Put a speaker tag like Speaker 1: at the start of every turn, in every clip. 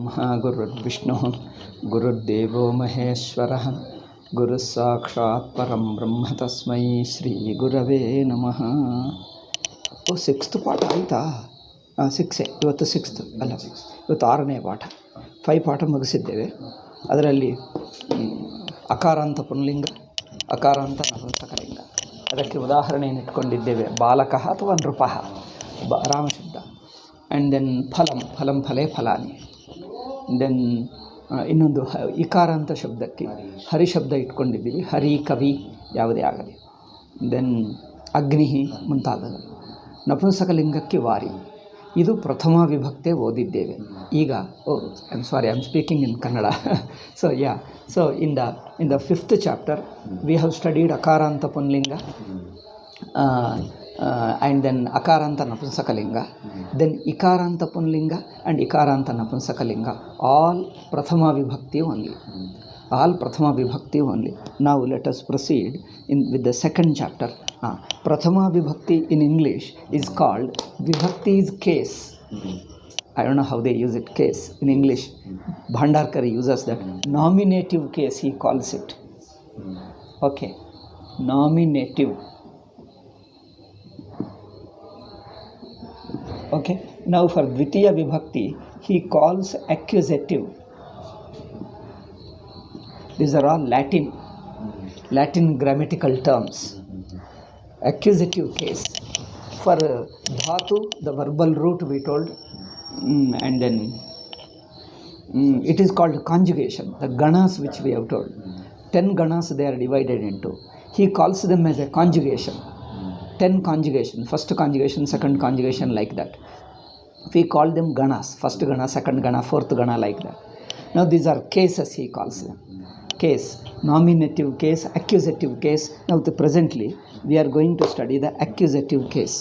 Speaker 1: गुरुर्ब्रह्मा गुरुर्विष्णुः गुरुर्देवो महेश्वरः गुरुः साक्षात् परं ब्रह्म तस्मै ಶ್ರೀಗುರವೇ ನಮಃ. ಸಿಕ್ಸ್ತ್ ಪಾಠ ಆಯಿತಾ? ಸಿಕ್ಸೇ, ಇವತ್ತು ಸಿಕ್ಸ್ತ್ ಅಲ್ಲ, ಇವತ್ತು 6ನೇ ಪಾಠ. 5 ಪಾಠ ಮುಗಿಸಿದ್ದೇವೆ. ಅದರಲ್ಲಿ ಅಕಾರಾಂತ ಪುಂಲಿಂಗ, ಅಕಾರಾಂತ ನಪುಂಸಕಲಿಂಗ, ಅದಕ್ಕೆ ಉದಾಹರಣೆಯನ್ನು ಇಟ್ಕೊಂಡಿದ್ದೇವೆ. ಬಾಲಕಃ ಅಥವಾ ನೃಪಃ, ರಾಮಶಬ್ದ. ಆ್ಯಂಡ್ ದೆನ್ ಫಲಂ, ಫಲಂ ಫಲೇ ಫಲಾನಿ. ದೆನ್ ಇನ್ನೊಂದು ಇಕಾರಾಂತ ಶಬ್ದಕ್ಕೆ ಹರಿಶಬ್ದ ಇಟ್ಕೊಂಡಿದ್ದೀವಿ. ಹರಿ, ಕವಿ ಯಾವುದೇ ಆಗಲಿ. ದೆನ್ ಅಗ್ನಿ ಮುಂತಾದವು. ನಪುಂಸಕಲಿಂಗಕ್ಕೆ ವಾರಿ. ಇದು ಪ್ರಥಮ ವಿಭಕ್ತಿ ಓದಿದ್ದೇವೆ. ಈಗ I am speaking in Kannada. So in the 5th chapter we have studied akaranta punlinga and then akaranta napumsakalinga, then ikaranta punlinga and ikaranta napumsakalinga, all prathama vibhakti only. Now let us proceed with the 2nd chapter. Prathama vibhakti in English is called vibhakti is case. I don't know how they use it, case in English. Bhandarkar uses that. Nominative case he calls it. Okay, nominative. Okay, now for Dvitiya Vibhakti he calls accusative. These are all Latin grammatical terms. Accusative case. For dhatu, the verbal root we told, and then it is called conjugation. The ganas which we have told, 10 ganas they are divided into. He calls them as a conjugation. 10 conjugation, first conjugation, second conjugation, like that. We call them ganas, first gana, second gana, fourth gana, like that. Now these are cases he calls them. Case, nominative case, accusative case. Now presently we are going to study the accusative case.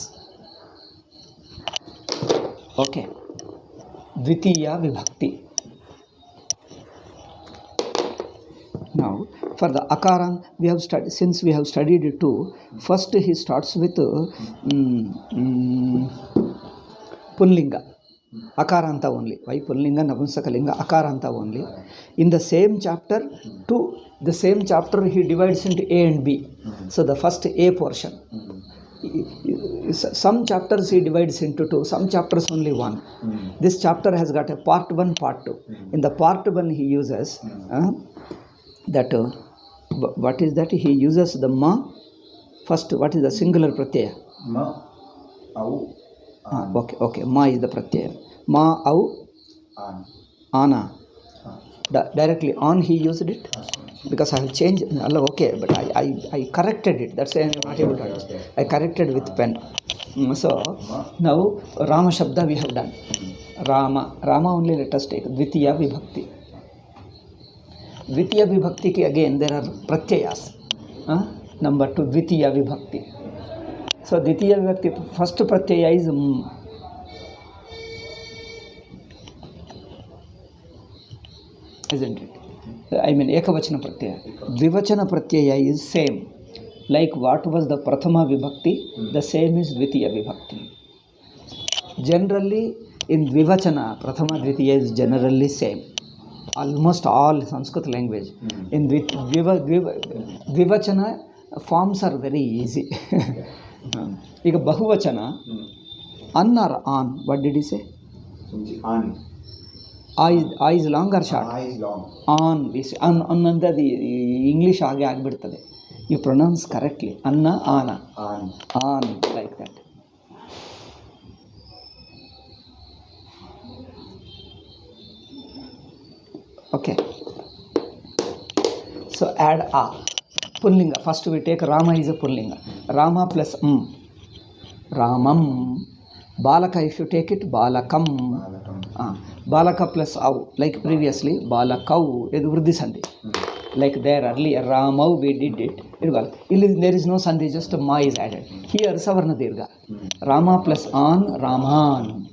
Speaker 1: Okay, Dvitiya Vibhakti. Now for the akaran we have studied, since we have studied it too, first he starts with punlinga, akaranta only. Why punlinga, napumsakalinga, akaranta only. In the same chapter he divides into A and B. So the first A portion, some chapters he divides into 2, some chapters only 1. This chapter has got a part 1, part 2. In the part 1 he uses that what is that? He uses the ma. First, what is the singular pratyaya?
Speaker 2: Ma, au, an.
Speaker 1: Okay, ma is the pratyaya. Ma, au,
Speaker 2: an.
Speaker 1: Ana. Directly on he used it, because I have changed. Okay, but I corrected it. That's why I am not able to understand. I corrected with pen. So now Rama Shabda we have done. Rama only let us take. Dvitiya Vibhakti. Dvitiya Vibhakti ki again there are pratyayas. Number 2, Dvitiya Vibhakti. So Dvitiya Vibhakti, first pratyaya is isn't it? I mean ekavachana pratyaya. Dvivachana pratyaya is same. Like what was the prathama vibhakti, the same is Dvitiya Vibhakti. Generally in Dvivachana, prathama Dvitiya is generally same. Almost all Sanskrit language. In Dvivachana forms are very easy. ಈಗ ಬಹುವಚನ an or on, what did he say?
Speaker 2: An.
Speaker 1: I is long or short?
Speaker 2: I is long.
Speaker 1: On, we say an ಅಂದ್ರೆ ಅದು English ಹಾಗೆ ಆಗಿಬಿಡ್ತದೆ. You pronounce correctly. Anna, ana. On, like that. Okay. So add a. Pullinga. First we take Rama is a pullinga. Rama plus Ramam. Balaka, if you take it, Balakam. Balaka plus au. Like previously, Balakau. Idu vruddhi sandhi. Like there earlier, Ramau we did it. There is no sandhi, just ma is added. Here, Savarna Dirgha. Rama plus an, Raman.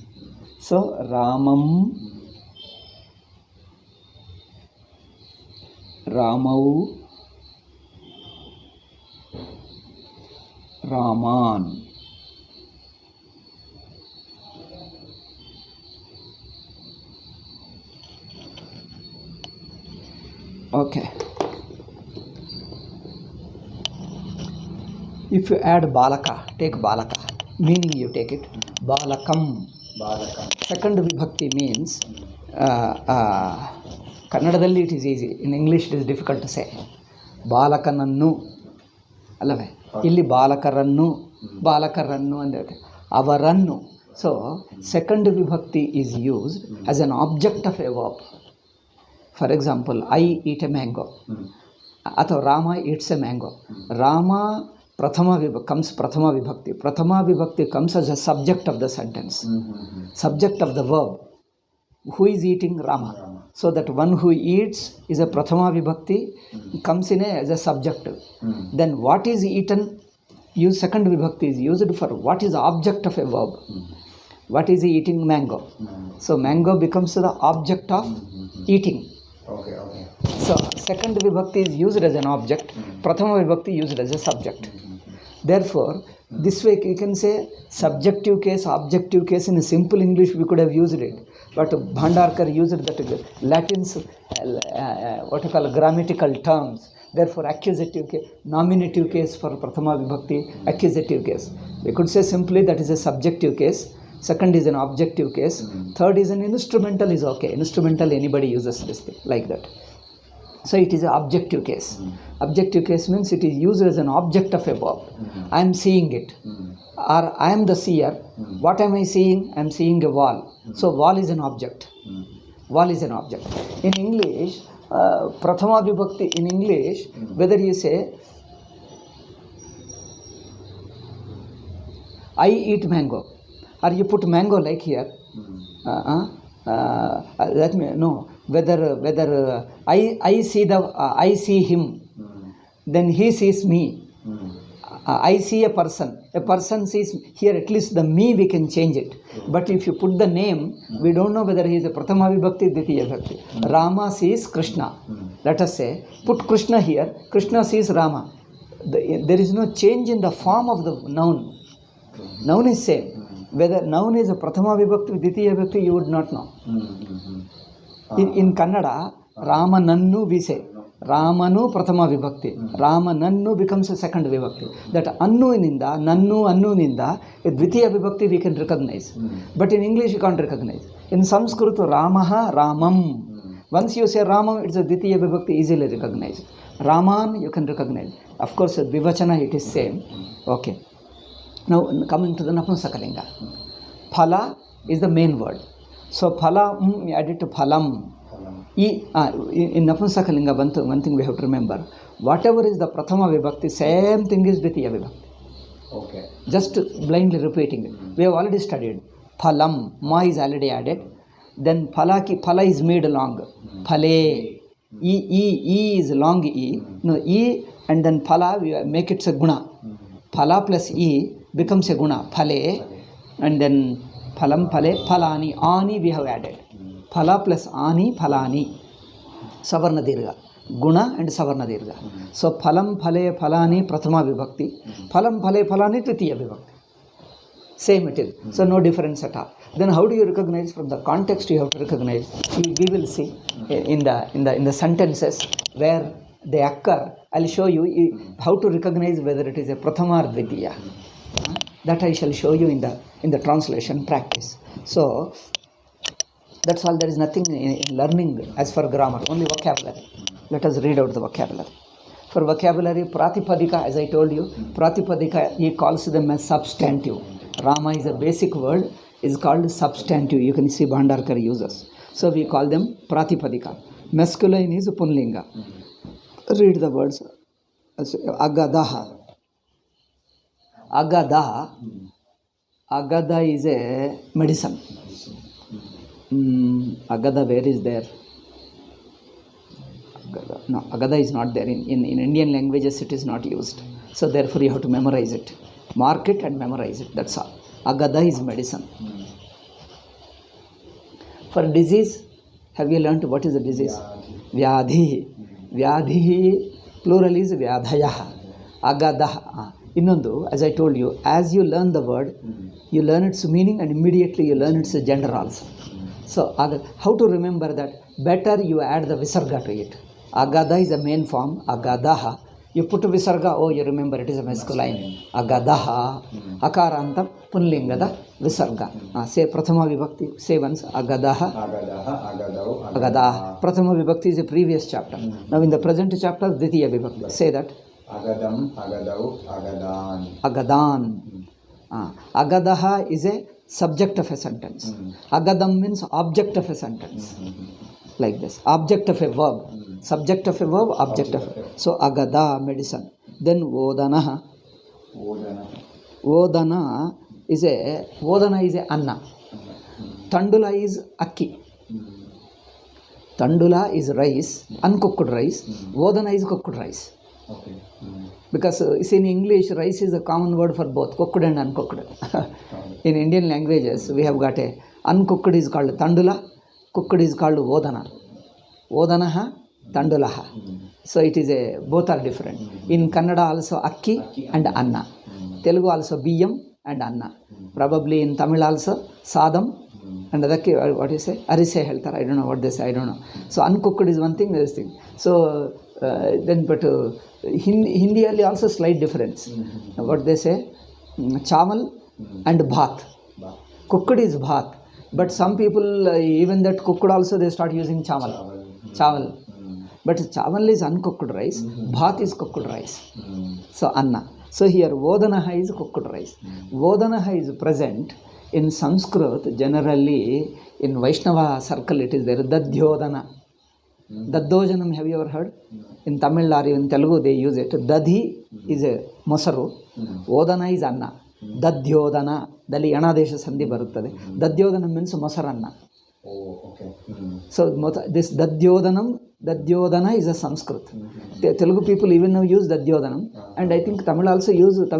Speaker 1: So Ramam. Ramau, Raman. Okay. If you add balaka, take balaka, meaning you take it, balakam.
Speaker 2: Balakam.
Speaker 1: Second vibhakti means, ಕನ್ನಡದಲ್ಲಿ it is easy, in English it is difficult to say. ಬಾಲಕನನ್ನು ಅಲ್ಲವೇ, ಇಲ್ಲಿ ಬಾಲಕರನ್ನು ಅಂದರೆ ಅವರನ್ನು. So second ವಿಭಕ್ತಿ is used as an object of a verb. For example, I eat a mango, ಅಥವಾ Rama eats a mango. Rama comes prathama vibhakti. Prathama vibhakti comes as a subject of the sentence, subject of the verb. Who is eating? Rama. So that one who eats is a prathama vibhakti, comes in as a subject. Then what is eaten? Second vibhakti is used for what is the object of a verb. What is he eating? Mango. So mango becomes the object of eating.
Speaker 2: Okay.
Speaker 1: So second vibhakti is used as an object, prathama vibhakti used as a subject. Therefore, this way you can say subjective case, objective case. In a simple English we could have used it, but Bhandarkar used that Latin's what you call grammatical terms. Therefore, accusative case, nominative case for prathama vibhakti, accusative case. We could say simply that is a subjective case. Second is an objective case. Third is an instrumental is okay. Instrumental, anybody uses this thing like that. So it is an objective case. Objective case means it is used as an object of a verb. I am seeing it, or I am the seer. What am I seeing? I am seeing a wall. So wall is an object. Wall is an object. In English, prathama vibhakti in English, whether you say I eat mango, or you put mango like here, that may no. Whether I see him, then he sees me. I see a person sees here. At least the me we can change it. But if you put the name, we don't know whether he is a prathama vibhakti, ditiya vibhakti. Rama sees Krishna. Let us say, put Krishna here. Krishna sees Rama. There is no change in the form of the noun. Noun is same. Whether noun is a prathama vibhakti, ditiya vibhakti, you would not know. In Kannada, Ramanannu we say. Ramanu prathama vibhakti. Ramanannu becomes a second vibhakti. That annu ninda, nannu ninda, a dvitiya vibhakti we can recognize. But in English you can't recognize. In Sanskrit, Ramaha, Ramam. Once you say Ramam, it's a dvitiya vibhakti, easily recognized. Raman you can recognize. Of course, vivachana it is same. Okay. Now coming to the Napumsakalinga. Phala is the main word. So phala, we add it to phalam. In Napumsakalinga, one thing we have to remember, whatever is the prathama vibhakti, same thing is dvitiya vibhakti.
Speaker 2: Okay. Just
Speaker 1: blindly repeating it. We have already studied. Phalam, ma is already added. Then phala is made long. Phale, e is long e. No, e and then phala, we make it a guna. Phala plus e becomes a guna. Phale, and then phalam, phale, phalani. Ani we have added. Phala plus ani, phalani. Savarna dirgha. Guna and savarna dirgha. So phalam, phale, phalani, prathama vibhakti. Phalam, phale, phalani, tritiya vibhakti. Same it is. So no difference at all. Then how do you recognize? From the context you have to recognize. We will see in the sentences where they occur. I'll show you how to recognize whether it is a prathama or dvitiya. That I shall show you in the translation practice. So that's all. There is nothing in learning as for grammar, only vocabulary. Let us read out the vocabulary. For vocabulary, pratipadika, as I told you, pratipadika, he calls them as substantive. Rama is a basic word, is called substantive. You can see Bhandarkar uses. So we call them pratipadika. Masculine is punlinga. Read the words. Agadaha. Agada is a medicine. Agada, where is there? No, Agada is not there. In Indian languages it is not used. So therefore you have to memorize it. Mark it and memorize it. That's all. Agada is medicine. For disease, have you learnt what is the disease? Vyadhi. Vyadhi, plural is vyadhayah. Agadah. Innondu, as I told you, as you learn the word, you learn its meaning and immediately you learn its gender also. So how to remember that? Better you add the visarga to it. Agada is the main form. Agadaha. You put visarga, oh, you remember it is a masculine. Agadaha. Akaranta punlingada visarga. Say prathama vibhakti. Say once. Agadaha.
Speaker 2: Agadaha, agadau,
Speaker 1: Agadaha. Prathama vibhakti is a previous chapter. Now in the present chapter, Ditiya vibhakti. Say that.
Speaker 2: Agadam, agadau, agadan.
Speaker 1: Agadan. Agadaha is a subject of a sentence. Agadam means object of a sentence. Like this. Object of a verb. Subject of a verb, object of a. So agada, medicine. Then vodana. Vodana is a anna. Tandula is akki. Tandula is rice, uncooked rice. Vodana is cooked rice.
Speaker 2: Okay.
Speaker 1: Because in English, rice is a common word for both cooked and uncooked. In Indian languages, we have got a uncooked is called tandula, cooked is called vodana. Vodanaha, tandulaha. So it is both are different. In Kannada also akki and anna. Telugu also biyam and anna. Probably in Tamil also sadam and adakki what do you say? Arise heltar. I don't know what they say. I don't know. So uncooked is one thing, this thing. So then but Hindi also slight difference. What they say? Chamal and bhat. Cooked is bhat. But some people, even that cooked also, they start using chamal. Chaval. But chaval is uncooked rice. Bhat is cooked rice. So anna. So here vodanaha is cooked rice. Vodanaha is present in Sanskrit. Generally in Vaishnava circle it is there. Dadyodana. Daddojanam, have you ever heard? In Tamil or in Telugu they use it. Dadhi is a mosaru. Vodana is anna. Dadyodana. Dali Yanadesha Sandhi baruttade. Dadyodana means mosaranna.
Speaker 2: Oh, okay.
Speaker 1: So this Dadyodana is a Sanskrit. Telugu people even now use Dadyodanam. And I think Tamil use Tair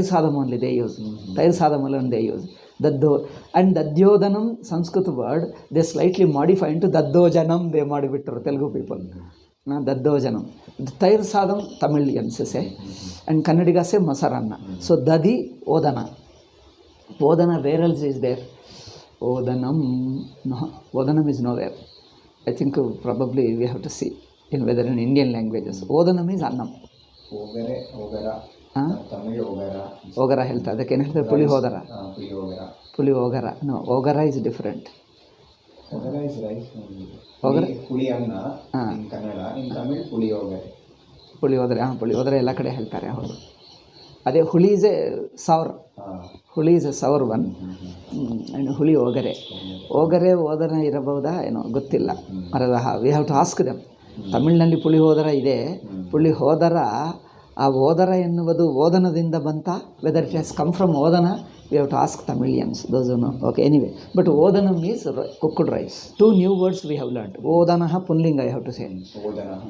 Speaker 1: Sadam only they use. Tair Sadam alone they use. And Dadyodanam, Sanskrit word, they slightly modify into Daddojanam, they modify Telugu people. Daddojanam. Tair Sadam, Tamilians say. And Kannadiga say Masaranna. So Dadi, Odana. Odana, where else is there? Odanam, no, Odanam is nowhere. I think probably we have to see in whether in Indian languages. Odanam is annam.
Speaker 2: Ogara. Tamil ogara.
Speaker 1: Ogara ಹೇಳ್ತಾ ಅದಕ್ಕೆ ಏನು ಹೇಳ್ತಾರೆ ಪುಳಿಹೋದರ. ಪುಳಿಹೋಗರ. No, ogara is different.
Speaker 2: Ogara is rice.
Speaker 1: Ogara?
Speaker 2: Puliyana in Kannada, in Tamil puliyogare.
Speaker 1: ಪುಳಿಹೋದರ ಎಲ್ಲ ಕಡೆ ಹೇಳ್ತಾರೆ ಹೌದು. ಅದೇ ಹುಳಿ is a sour. ಹುಳಿ is a sour one. And ಹುಳಿ ಹೋಗರೆ. ಹೋಗರೆ ಓದನ ಇರಬಹುದಾ ಏನೋ ಗೊತ್ತಿಲ್ಲ. We have to ask them. ತಮಿಳಿನಲ್ಲಿ ಪುಳಿಹೋದರ ಇದೆ. ಪುಳಿಹೋದರ ಆ ಓದರ ಎನ್ನುವುದು ಓದನದಿಂದ ಬಂತ, whether it has come from ಓದನ, we have to ask Tamilians, those know. Okay, anyway, but ಓದನ means cooked rice. 2 new words we have learnt. ಓದನಃ ಪುಲ್ಲಿಂಗ, I have to say.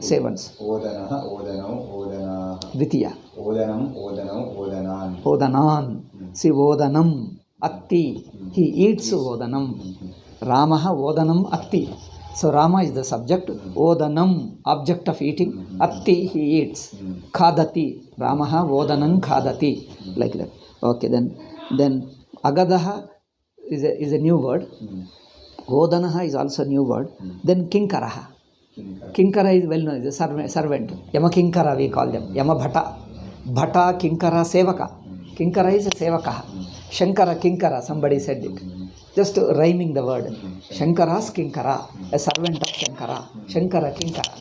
Speaker 1: Say once. ಓದನಃ, ಓದನೌ, ಓದನಃ. ದ್ವಿತೀಯ. ಓದನಂ, ಓದನೌ, ಓದನಾನ್. ಓದನಾನ್. ಸಿ ಓದನಂ, ಅತ್ತಿ. He eats ಓದನಂ. ರಾಮಃ ಓದನಂ ಅತ್ತಿ. So Rama is the subject, Odanam, object of eating, Atti, he eats, Khadati, Ramaha, Odanam, Khadati, like that. Okay, then Agadaha is a new word, Odanaha is also a new word, then Kinkaraha. Kinkara is well known, is a servant, Yama Kinkara we call them, Yama Bhata, Bhata, Kinkara, Sevaka. Kinkara is a Sevaka. Shankara, Kinkara, somebody said it. Just rhyming the word. Shankara's Kinkara, a servant of Shankara. Shankara, Kinkara.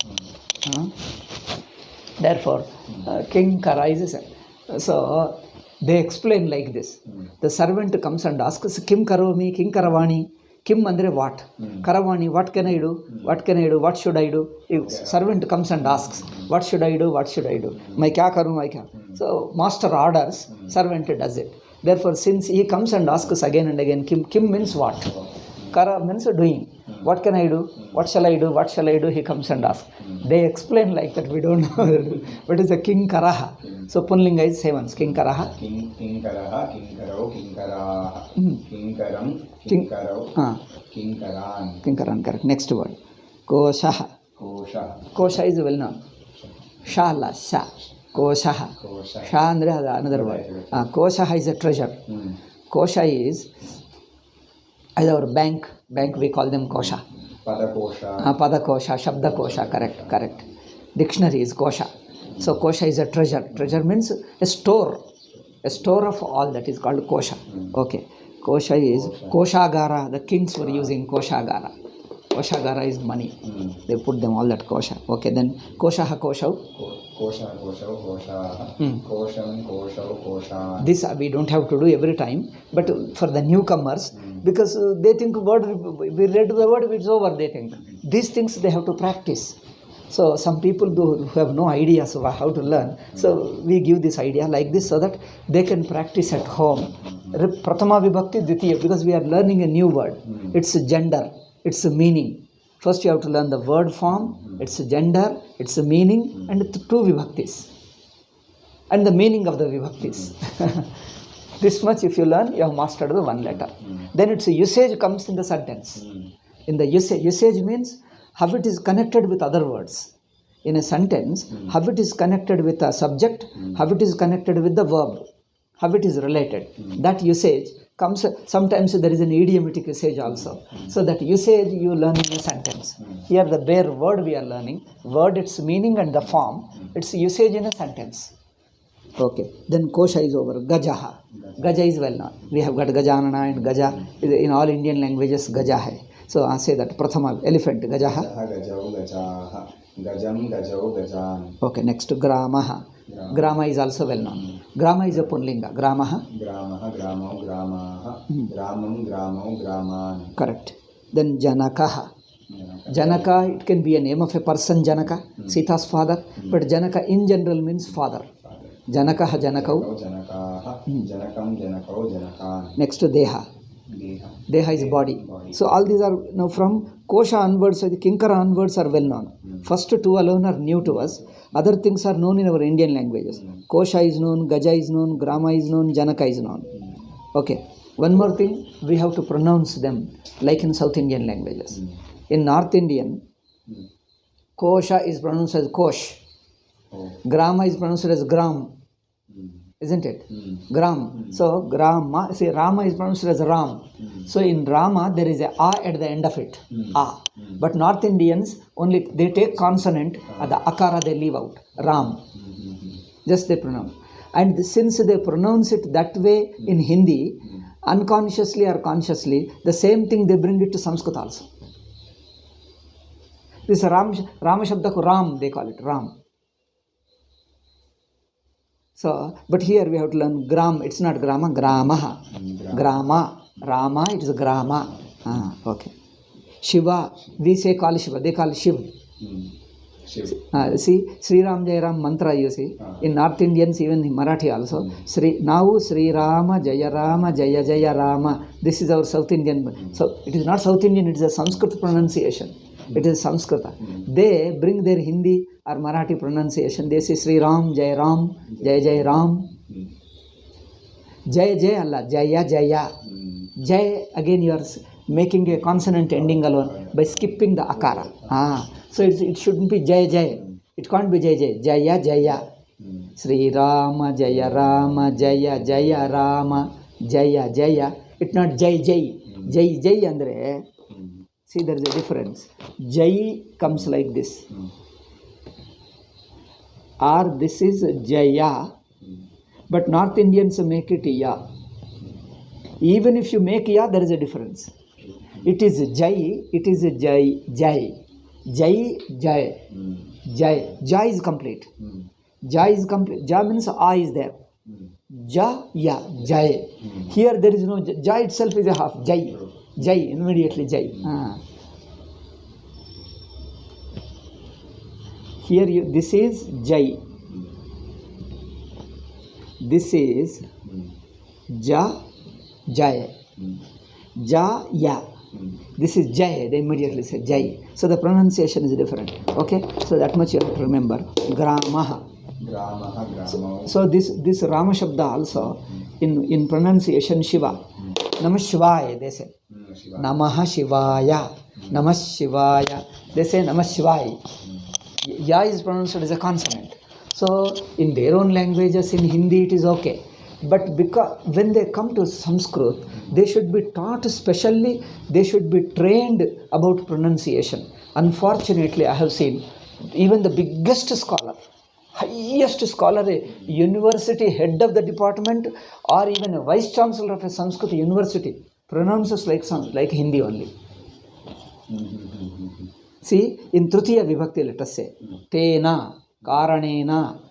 Speaker 1: Therefore, Kinkara is a. So, they explain like this. The servant comes and asks, Kim Karomi, Kim Karavani. Kim andre what? Karavani, what can I do? What can I do? What should I do? If servant comes and asks, what should I do? What should I do? My kya karu, my kya. So, master orders, servant does it. Therefore, since he comes and asks again and again, Kim means what? Kara means doing. What can I do? What shall I do? What shall I do? He comes and asks. They explain like that, we don't know. What is a King Karaha? So, Punlinga is sevens. King Karaha.
Speaker 2: King Karaha, King Karau, King Karaha. King Karam, King Karau, King Karan. King Karan, correct. Next word. Koshaha. Kosha is well known. Shala, Sha. Koshaha. Sha andre another word. Koshaha is a treasure. Kosha is our bank we call them Kosha. Padakosha.
Speaker 1: Padakosha, Shabdakosha, correct. Dictionary is kosha. So kosha is a treasure. Treasure means a store of all, that is called kosha. Okay. Kosha is koshagara. The kings were using koshagara. Koshagara is money. They put them all that kosha. Okay, then koshaha koshau.
Speaker 2: Kosha. Kosham, kosha.
Speaker 1: This we don't have to do every time, but for the newcomers, because they think word, we read the word, it's over, they think. These things they have to practice. So some people who have no idea so how to learn, so we give this idea like this so that they can practice at home. Prathama Vibhakti Dvitiya, because we are learning a new word. It's a gender, it's a meaning. First you have to learn the word form, its gender, its meaning, and two vibhaktis. And the meaning of the vibhaktis. This much if you learn, you have mastered the one letter. Then its usage comes in the sentence. In the usage means how it is connected with other words. In a sentence, how it is connected with a subject, how it is connected with the verb, how it is related. That usage comes, sometimes there is an idiomatic usage also. So that usage you learn in a sentence. Here the bare word we are learning, word, its meaning and the form, its usage in a sentence. Okay, then kosha is over. Gajaha. Gaja is well known. We have got Gajanana and Gaja. In all Indian languages, Gaja hai. So I say that Prathama, elephant, Gajaha.
Speaker 2: Gajau, gajaha. Gajam, gajau, gajan.
Speaker 1: Okay, next Gramaha. Grama is also well known. Grama is a Punlinga. Gramaha.
Speaker 2: Gramau, gramaha. Gramam, gramau, graman.
Speaker 1: Correct. Then Janakaha. Janaka, it can be a name of a person, Janaka, Sita's father, but Janaka in general means father. Janakaha, Janakau.
Speaker 2: Janakam, janakau, janakan.
Speaker 1: Next to Deha. Deha is body. So all these are now from Kosha onwards, the Kinkara onwards are well known. First two alone are new to us. Other things are known in our Indian languages. Kosha is known, Gaja is known, Grama is known, Janaka is known. Okay. One more thing, we have to pronounce them like in South Indian languages. In North Indian, Kosha is pronounced as Kosh. Grama is pronounced as Gram. Isn't it? Gram. So, Grama, see, Rama is pronounced as Ram. So, in Rama, there is a A at the end of it. A. But North Indians, only they take consonant, the Akara they leave out. Ram. Just they pronounce. And since they pronounce it that way in Hindi, unconsciously or consciously, the same thing they bring it to Sanskrit also. This Rama Shabda Ram, they call it Ram. So, but here we have to learn gram, it's not grama, gramaha. Grama, Rama, it is grama. Okay. Shiva, we say call Shiva, they call Shiv. See, Sri Ram Jaya Ram mantra you see. In North Indians, even in Marathi also. Now Sri Rama Jaya Rama Jaya Jaya Rama. This is our South Indian. So, it is not South Indian, it is a Sanskrit pronunciation. It is Sanskrita. They bring their Hindi or Marathi pronunciation. They say Sri Ram, Jai Ram, Jai Jai Ram. Jai Jai Allah, Jaya Jaya. Jai, again you are making a consonant ending alone by skipping the akara. So it shouldn't be Jai Jai. It can't be Jai Jai. Jaya Jaya. Sri Rama, Jaya Rama, Jaya Jaya Rama, Jaya Jaya. It's not Jai Jai. Jai Jai andre. See, there is a difference. Jai comes like this. Or this is Jaya, but North Indians make it Ya. Even if you make Ya, there is a difference. It is Jai, it is Jai, Jai. Jai, Jai. Jai. Jai is complete. Jai is complete. Ja means A is there. Ja, Ya, Jai. Here there is no Jai itself is a half. Jai. Jai, immediately Jai. Here this is Jai. This is Ja, Jai. Ja, Ya. This is Jai. They immediately say Jai. So the pronunciation is different. Okay? So that much you have to remember. Gramaha. So this Rama Shabda also in pronunciation Shiva. Namah Shivaya, they say. Namah Shivaya. Namah Shivaya. They say Namah Shivaya. Ya is pronounced as a consonant. So in their own languages, in Hindi it is okay. But because when they come to Sanskrit, They should be taught specially, they should be trained about pronunciation. Unfortunately, I have seen even the biggest scholar, highest scholar, a university head of the department, or even a vice chancellor of a Sanskrit university, pronounces like Hindi only. See, in Tritiya Vibhakti, let us say, Tena, Karanena,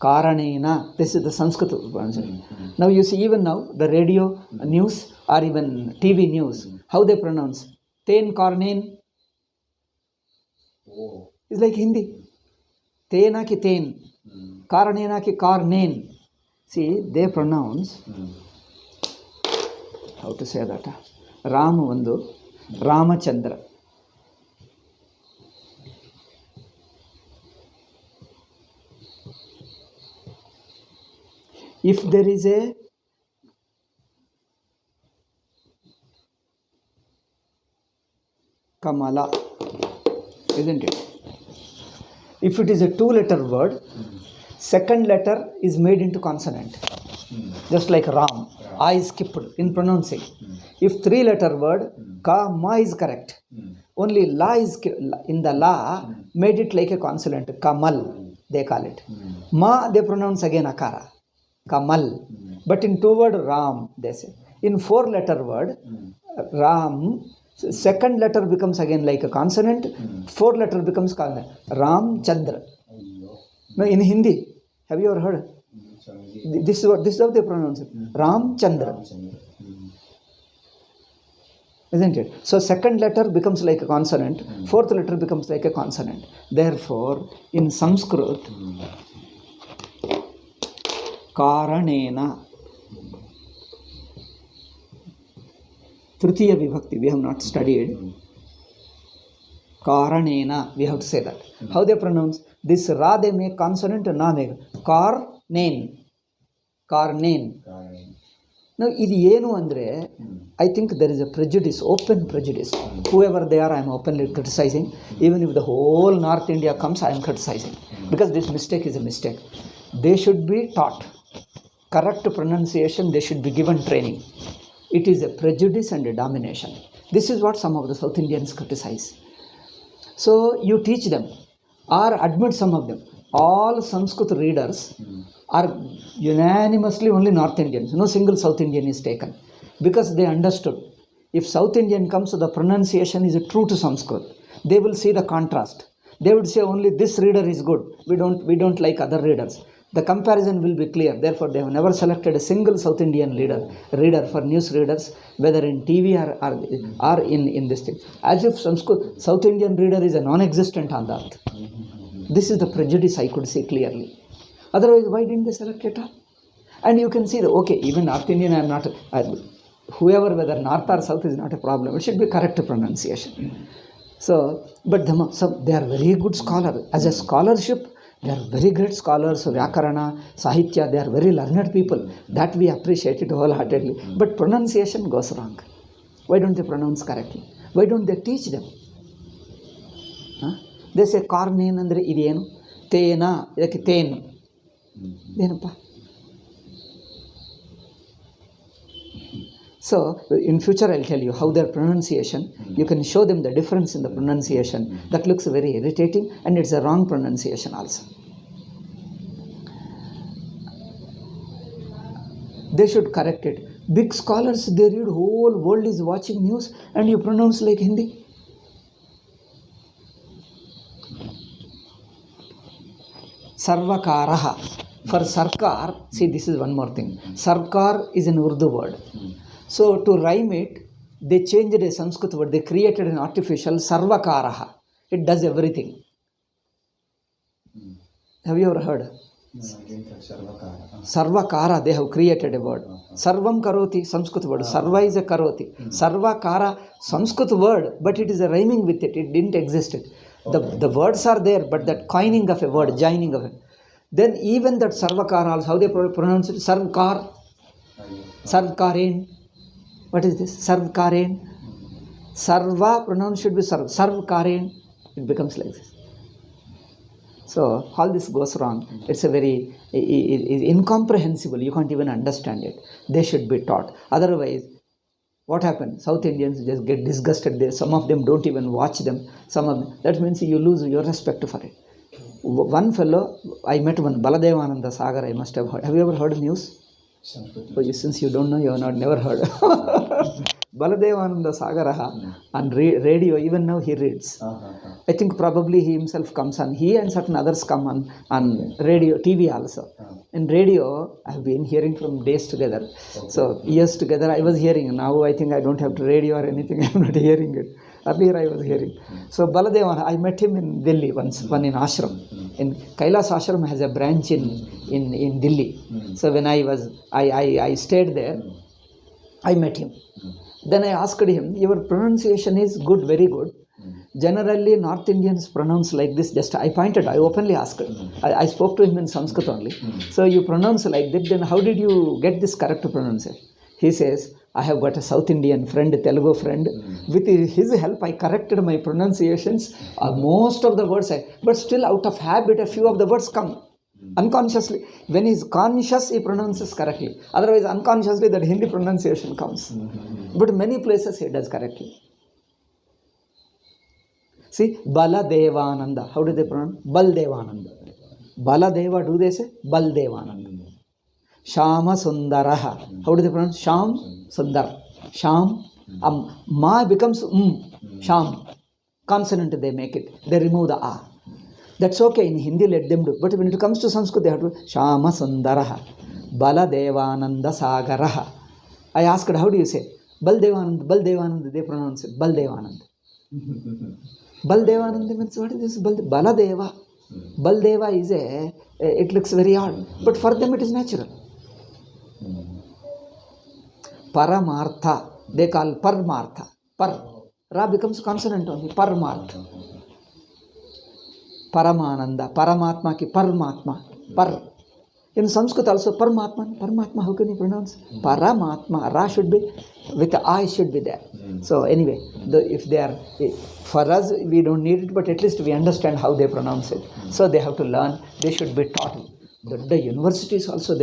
Speaker 1: Karanena, this is the Sanskrit pronunciation. Now you see, even now, the radio news or even TV news, how they pronounce Ten Karnen is like Hindi. Tena ki ten, Karanena ki karnen. See, they pronounce, how to say that? Rama Vandu, Ramachandra. If there is a Kamala, isn't it? If it is a two-letter word, second letter is made into consonant, just like Ram. I is skipped in pronouncing. If three-letter word, Ka, Ma is correct. Only La is in the La made it like a consonant. Kamal, they call it. Ma, they pronounce again Akara. Kamal. But in two-word Ram, they say. In four-letter word, Ram, second letter becomes again like a consonant, fourth letter becomes consonant. Ram Chandra. No, in Hindi, have you ever heard? This is how they pronounce it. Ram Chandra. Isn't it? So second letter becomes like a consonant, fourth letter becomes like a consonant. Therefore, in Sanskrit, Karanena, Tritiya Vibhakti, we have not studied. Karanena, we have to say that. How they pronounce? This Ra they make consonant, Na make. Karnen. Karnen. Now, ಇದು ಏನು ಅಂದರೆ, I think there is a prejudice, open prejudice. Whoever they are, I am openly criticizing. Even if the whole North India comes, I am criticizing. Because this mistake is a mistake. They should be taught correct pronunciation, they should be given training. It is a prejudice and a domination. This is what some of the South Indians criticize. So you teach them or admit some of them. All Sanskrit readers are unanimously only North Indians. No single South Indian is taken. Because they understood. If South Indian comes, the pronunciation is true to Sanskrit. They will see the contrast. They would say only this reader is good. We don't like other readers. The comparison will be clear. Therefore, they have never selected a single South Indian reader for news readers, whether in TV or in this thing. As if Sanskrit, South Indian reader is a non-existent on that. This is the prejudice I could see clearly. Otherwise, why didn't they select it all? And you can see that, okay, even North Indian, I am not, whoever, whether North or South is not a problem. It should be correct pronunciation. So, but they are very good scholars. As a scholarship, they are very great scholars, Vyakarana, Sahitya, they are very learned people. That we appreciate it wholeheartedly. But pronunciation goes wrong. Why don't they pronounce correctly? Why don't they teach them? They say, Karnen andre idenu, Tena, idake ten. Denappa. So, in future I'll tell you how their pronunciation, you can show them the difference in the pronunciation. That looks very irritating and it's a wrong pronunciation also. They should correct it. Big scholars, they read, whole world is watching news and you pronounce like Hindi. Sarvakaraha. For Sarkar, see this is one more thing. Sarkar is an Urdu word. So to rhyme it, they changed a Sanskrit word. They created an artificial Sarvakaraha. It does everything. Have you ever heard? Sarvakara, they have created a word. Sarvam karoti, Sanskrit word. Sarva is a karoti. Sarvakara, Sanskrit word, but it is a rhyming with it. It didn't exist. The words are there, but that coining of a word, joining of it. Then even that Sarvakara also, how they pronounce it? Sarvkar. Sarvkarin. What is this? Sarvkarin. Sarva pronounced should be Sarv. Sarvkarin. It becomes like this. So all this goes wrong. It's a very incomprehensible. You can't even understand it. They should be taught. Otherwise, what happened? South Indians just get disgusted. Some of them don't even watch them. That means you lose your respect for it. One fellow, I met one, Baladevananda Sagar, I must have heard. Have you ever heard news? Oh, since you don't know, you have never heard. Baladevananda Sagaraha on radio, even now he reads. I think probably he himself comes on. He and certain others come on radio, TV also. In radio, I have been hearing from days together. So years together, I was hearing. Now I think I don't have to radio or anything. I am not hearing it. Earlier I was hearing. So Baladeva, I met him in Delhi once, one in ashram. In Kailas ashram has a branch in Delhi. So when I stayed there, I met him. Then I asked him, your pronunciation is good, very good. Generally North Indians pronounce like this. I openly asked. I spoke to him in Sanskrit only. So you pronounce like that, then how did you get this correct pronunciation? He says, I have got a South Indian friend, Telugu friend. With his help, I corrected my pronunciations. Most of the words, but still out of habit, a few of the words come unconsciously. When he is conscious, he pronounces correctly. Otherwise, unconsciously, that Hindi pronunciation comes. But many places he does correctly. See, Baladevananda. How do they pronounce? Baldevananda. Baladeva, do they say? Baldevananda. Shama Sundaraha. How do they pronounce? Sham Sundar. Sham. Ma becomes Sham. Consonant they make it. They remove the A. That's okay. In Hindi, let them do. But when it comes to Sanskrit, they have to Shama Sundaraha. Baladevananda Sagaraha. I asked, how do you say? Baldevananda. Baldevananda. They pronounce it. Baldevananda. Baldevananda means what is this? Baladeva. Baldeva is it looks very odd. But for them it is natural. Paramartha. They call Paramartha. Ra becomes consonant only. Paramartha. Paramananda. Paramatma ki Paramatma. In Sanskrit also Paramatma, how can you pronounce? Paramatma. Ra should be, with the I should be there. So anyway, if they are, for us we don't need it, but at least we understand how they pronounce it. So they have to learn, they should be taught. The universities also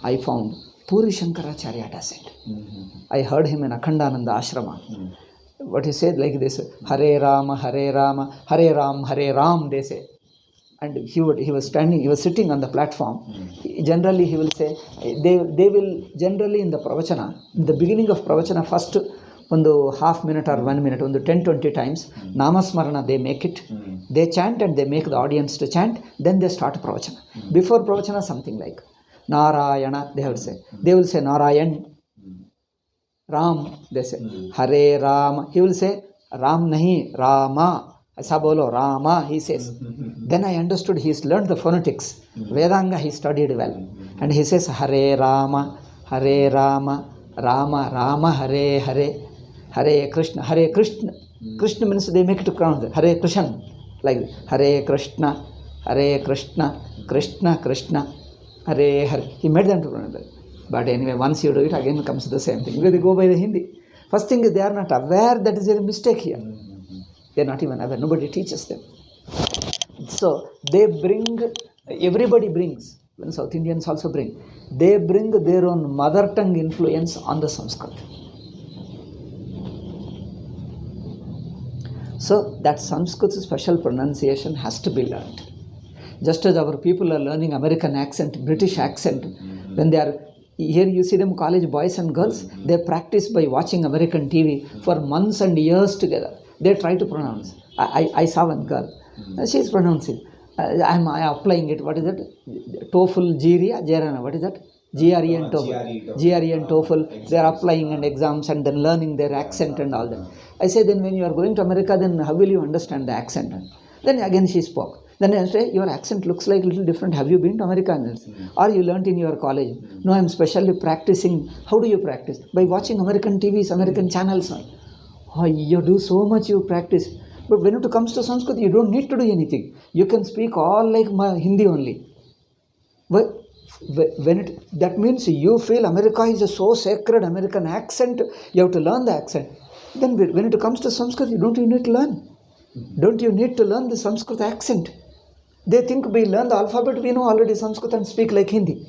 Speaker 1: I found Puri Shankaracharya does it. I heard him in Akhandananda Ashrama. What he said like this, Hare Rama, Hare Rama, Hare Ram, Hare Ram, they say. And he was sitting on the platform. Generally he will say, they will generally in the pravachana, in the beginning of pravachana, first ಒಂದು half minute or 1 minute, ಒಂದು 10-20 times, Namasmarana they make it, they chant and they make the audience to chant, then they start pravachana. Before pravachana something like Narayana, they will say Narayan, Ram, they say, Hare Rama, he will say Ram nahi, Rama, Aisa bolo, Rama, he says. Then I understood he's learned the phonetics. Vedanga he studied well. And he says Hare Rama, Hare Rama, Rama, Rama, Hare Hare, Hare Krishna, Hare Krishna. Krishna means they make it to crown. Hare Krishna, like that. Hare Krishna, Hare Krishna, Krishna Krishna, Hare Hare. He made them to pronounce that. But anyway, once you do it, again comes the same thing. They go by the Hindi. First thing is they are not aware that is a mistake here. They are not even aware. Nobody teaches them. So they bring, everybody brings, when South Indians also bring, they bring their own mother tongue influence on the Sanskrit. So that Sanskrit's special pronunciation has to be learned. Just as our people are learning American accent, British accent, when they are, here you see them, college boys and girls, they practice by watching American TV for months and years together. They try to pronounce. I saw one girl. She is pronouncing. I am applying it. What is it? TOEFL, GRE, Jarana. What is that? GRE and TOEFL. GRE and TOEFL. They are applying and exams and then learning their accent and all that. I say, then when you are going to America, then how will you understand the accent? Then again she spoke. Then I say, your accent looks like a little different. Have you been to America? Or you learnt in your college? No, I am specially practicing. How do you practice? By watching American TVs, American channels. Oh, you do so much, you practice. But when it comes to Sanskrit, you don't need to do anything. You can speak all like Hindi only. But that means you feel America is a so sacred, American accent, you have to learn the accent. Then when it comes to Sanskrit, you don't need to learn. Don't you need to learn the Sanskrit accent? They think we learn the alphabet, we know already Sanskrit and speak like Hindi.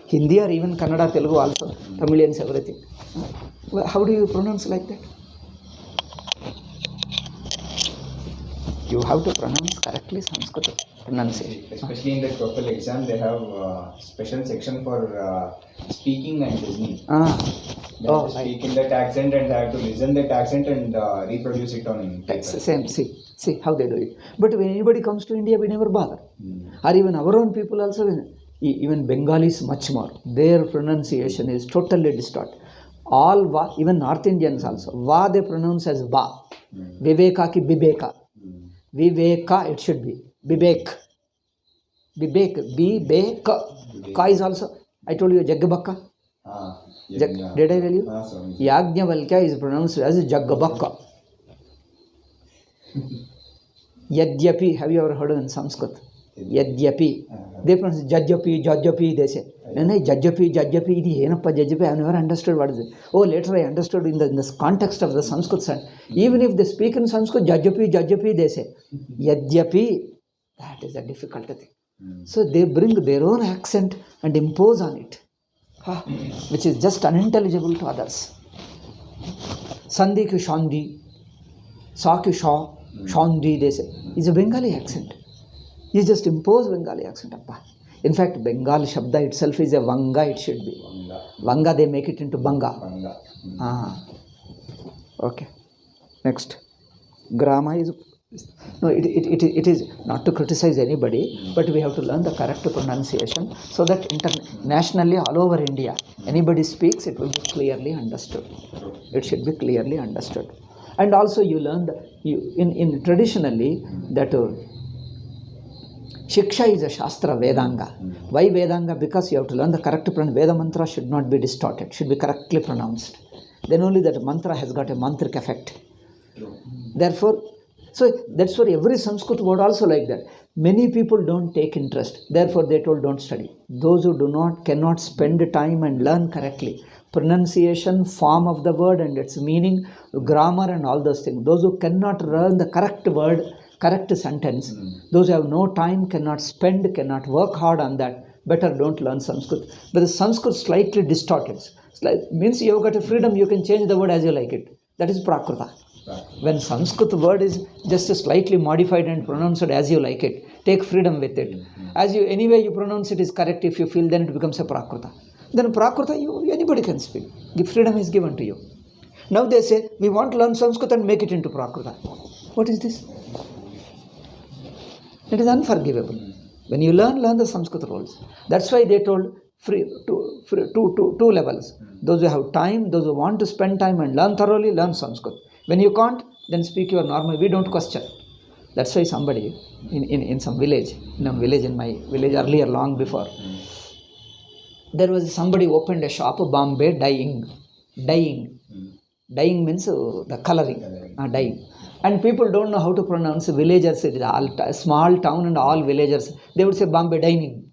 Speaker 1: Hindi or even Kannada, Telugu also, Tamilians, everything. How do you pronounce like that? You have to pronounce correctly Sanskrit pronunciation.
Speaker 2: Especially in the TOEFL exam, they have special section for speaking and listening. They have to speak in that accent and they have to listen that accent and reproduce it on paper.
Speaker 1: Same. See how they do it. But when anybody comes to India, we never bother. Or even our own people also, even Bengalis much more. Their pronunciation is totally distorted. All va, even North Indians also, va they pronounce as va. Viveka ki bibeka. Viveka it should be. Bibek. Ka is also, I told you, Jaggabakka. Did I tell you? Yajnavalkya is pronounced as Jaggabakka. Yadyapi, have you ever heard in Sanskrit? Yadyapi. They pronounce Jajyapi, they say. No, Jajyapi, Jajyapi, I have never understood what is it. Oh, later I understood in this context of the Sanskrit side. Even if they speak in Sanskrit, Jajyapi, they say. Yadyapi, that is a difficult thing. So they bring their own accent and impose on it, which is just unintelligible to others. Sandhi ki shandi, sa ki sha, shandi, they say. It's a Bengali accent. You just impose Bengali accent. In fact, Bengal Shabda itself is a Vanga, it should be. Vanga, they make it into Banga. Okay. Next. Grama is... No, it is not to criticize anybody, but we have to learn the correct pronunciation so that internationally all over India, anybody speaks, it will be clearly understood. It should be clearly understood. And also you learn, in traditionally, that Shiksha is a Shastra, Vedanga. Why Vedanga? Because you have to learn the correct pronunciation. Veda mantra should not be distorted, should be correctly pronounced. Then only that mantra has got a mantric effect. Therefore, so that's why every Sanskrit word also like that. Many people don't take interest. Therefore, they told don't study. Those who cannot spend time and learn correctly. Pronunciation, form of the word and its meaning, grammar and all those things. Those who cannot learn the correct word, correct sentence. Those who have no time, cannot spend, cannot work hard on that. Better don't learn Sanskrit. But the Sanskrit slightly distorted. Means you have got a freedom, you can change the word as you like it. That is Prakrita. When Sanskrit word is just slightly modified and pronounced as you like it, take freedom with it. Anyway you pronounce it is correct, if you feel, then it becomes a Prakrita. Then Prakrita, anybody can speak. Freedom is given to you. Now they say, we want to learn Sanskrit and make it into Prakrita. What is this? It is unforgivable. When you learn the Sanskrit rules. That's why they told two levels. Those who have time, those who want to spend time and learn thoroughly, learn Sanskrit. When you can't, then speak your normal. We don't question. That's why somebody in some village, in my village earlier, long before, there was somebody opened a shop, Bombay, dyeing. Dyeing means the coloring, dyeing. And people don't know how to pronounce villagers. It is all small town and all villagers. They would say Bombay dyeing.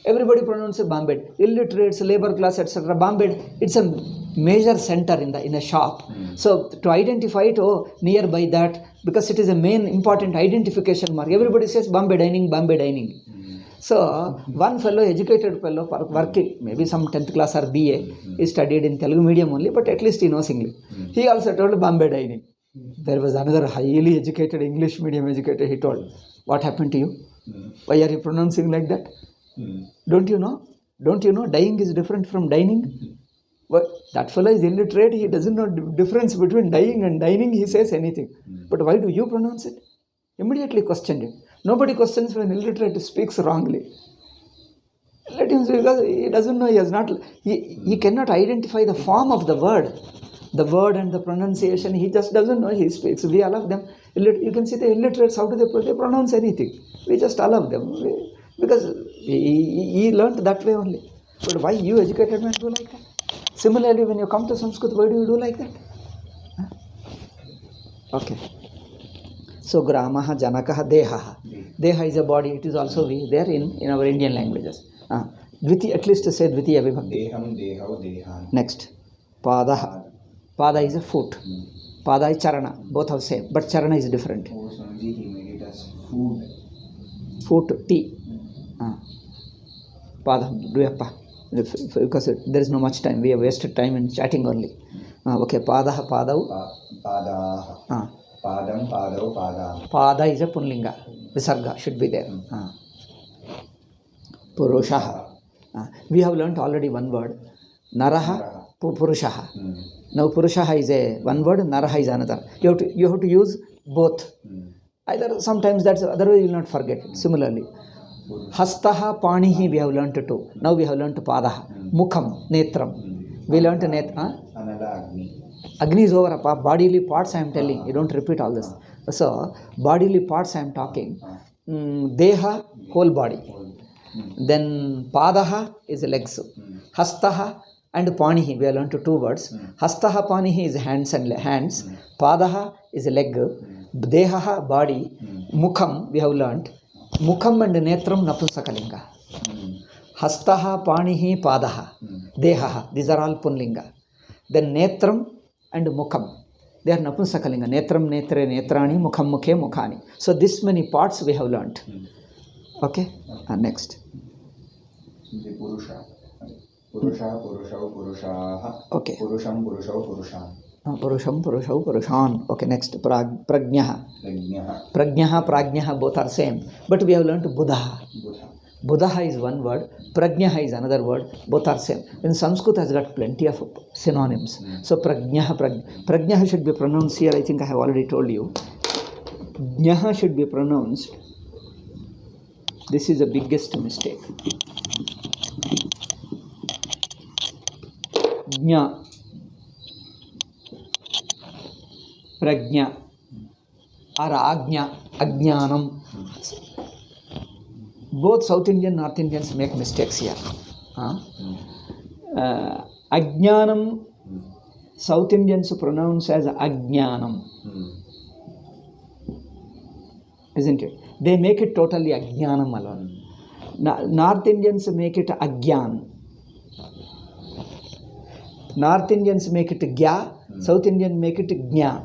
Speaker 1: Everybody pronounces Bombay. Illiterates, labor class, etc. Bombay, it's a major center in a shop. So to identify it, nearby that, because it is a main important identification mark. Everybody says Bombay dining. So one fellow, educated fellow, working, maybe some 10th class or BA, he studied in Telugu medium only, but at least he knows English. He also told Bombay dining. There was another highly educated, English medium educator, he told, what happened to you? Why are you pronouncing like that? Don't you know? Dying is different from dining? Well, that fellow is illiterate, he doesn't know the difference between dying and dining, he says anything. But why do you pronounce it? Immediately questioned it. Nobody questions when illiterate speaks wrongly. Let him say, because he doesn't know, he cannot identify the form of the word and the pronunciation, he just doesn't know, he speaks. We allow them. You can see the illiterates, how do they pronounce anything? We just allow them. Because he learned that way only. But why you educated men do like that? Similarly, when you come to Sanskrit, why do you do like that? Okay. So, gramaha, janakaha, dehaha. Deha is a body, it is also there in our Indian languages. Dviti, at least say Dvitiya Vibhakti.
Speaker 2: Deham, dehav, dehan.
Speaker 1: Next. Padaha. Pada is a foot. Pada is charana. Both are same, but charana is different.
Speaker 2: Oh, Swamiji, he made it as food.
Speaker 1: Foot, tea. Pada, do yappa. Because there is no much time. We have wasted time in chatting only. Okay, Padaha, Padau.
Speaker 2: Padaha. Padam, Padau, Padam.
Speaker 1: Pada is a Punlinga. Visarga should be there. Purushaha. We have learnt already one word. Naraha, Purushaha. Now Purushaha is a one word, Naraha is another. You have to use both. Either sometimes that's otherwise you will not forget. Similarly, Hastaha, Panihi we have learnt too. Now we have learnt Padaha. Mukham, Netram. We learnt Netra. Agni is over. Bodily parts I am telling. You don't repeat all this. So, bodily parts I am talking. Deha, whole body. Then Padaha is legs. Hastaha and Panihi. We have learned two words. Hastaha, Panihi is hands and hands. Padaha is a leg. Dehaha, body. Mukham, we have learnt. Mukham and Netram, Napusakalinga. Hastaha, Panihi, Padaha. Dehaha. These are all Punlinga. Then Netram and Mukham. They are Napusakalinga. Netram, Netre, Netrani, Mukham, Mukhe, Mukhani. So this many parts we have learnt. Okay? Next.
Speaker 2: Purusha. Purusha, Purushau, Purushaha.
Speaker 1: Okay.
Speaker 2: Purusham, Purushau, Purushan.
Speaker 1: Purusham, Purushau, Purushan. Okay, next. Prajnaha.
Speaker 2: Prajnaha.
Speaker 1: Prajnaha, Prajnaha, both are same. But we have learnt Buddha. Buddha is one word, Prajnaha is another word, both are same. In Sanskrit has got plenty of synonyms. So Prajnaha should be pronounced here, I think I have already told you. Jnaha should be pronounced. This is the biggest mistake. Jna. Prajna. Or Agnya. Ajnanam. Both South Indian, North Indians make mistakes here. Ajnanam, South Indians pronounce as Ajnanam. Isn't it? They make it totally Ajnanam alone. North Indians make it Agyan. North Indians make it Gya, South Indians make it Gnya.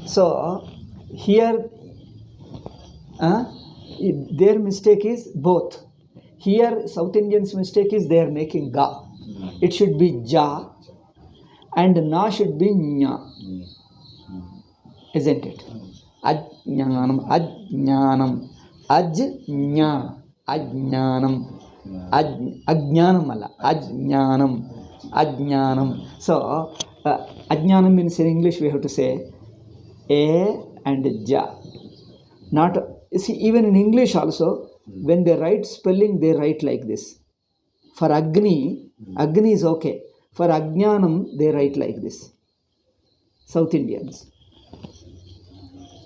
Speaker 1: So, here, their mistake is both. Here, South Indians' mistake is they are making Ga. It should be Ja, and Na should be Nya. Isn't it? Ajnanam, Ajnanam, Ajnya, Ajnanam, Ajnanam alla, Ajnanam, Ajnanam. So, Ajnanam means in English we have to say A and Ja. Not, see, even in English also, when they write spelling, they write like this. For Agni, Agni is okay. For Ajnanam, they write like this. South Indians.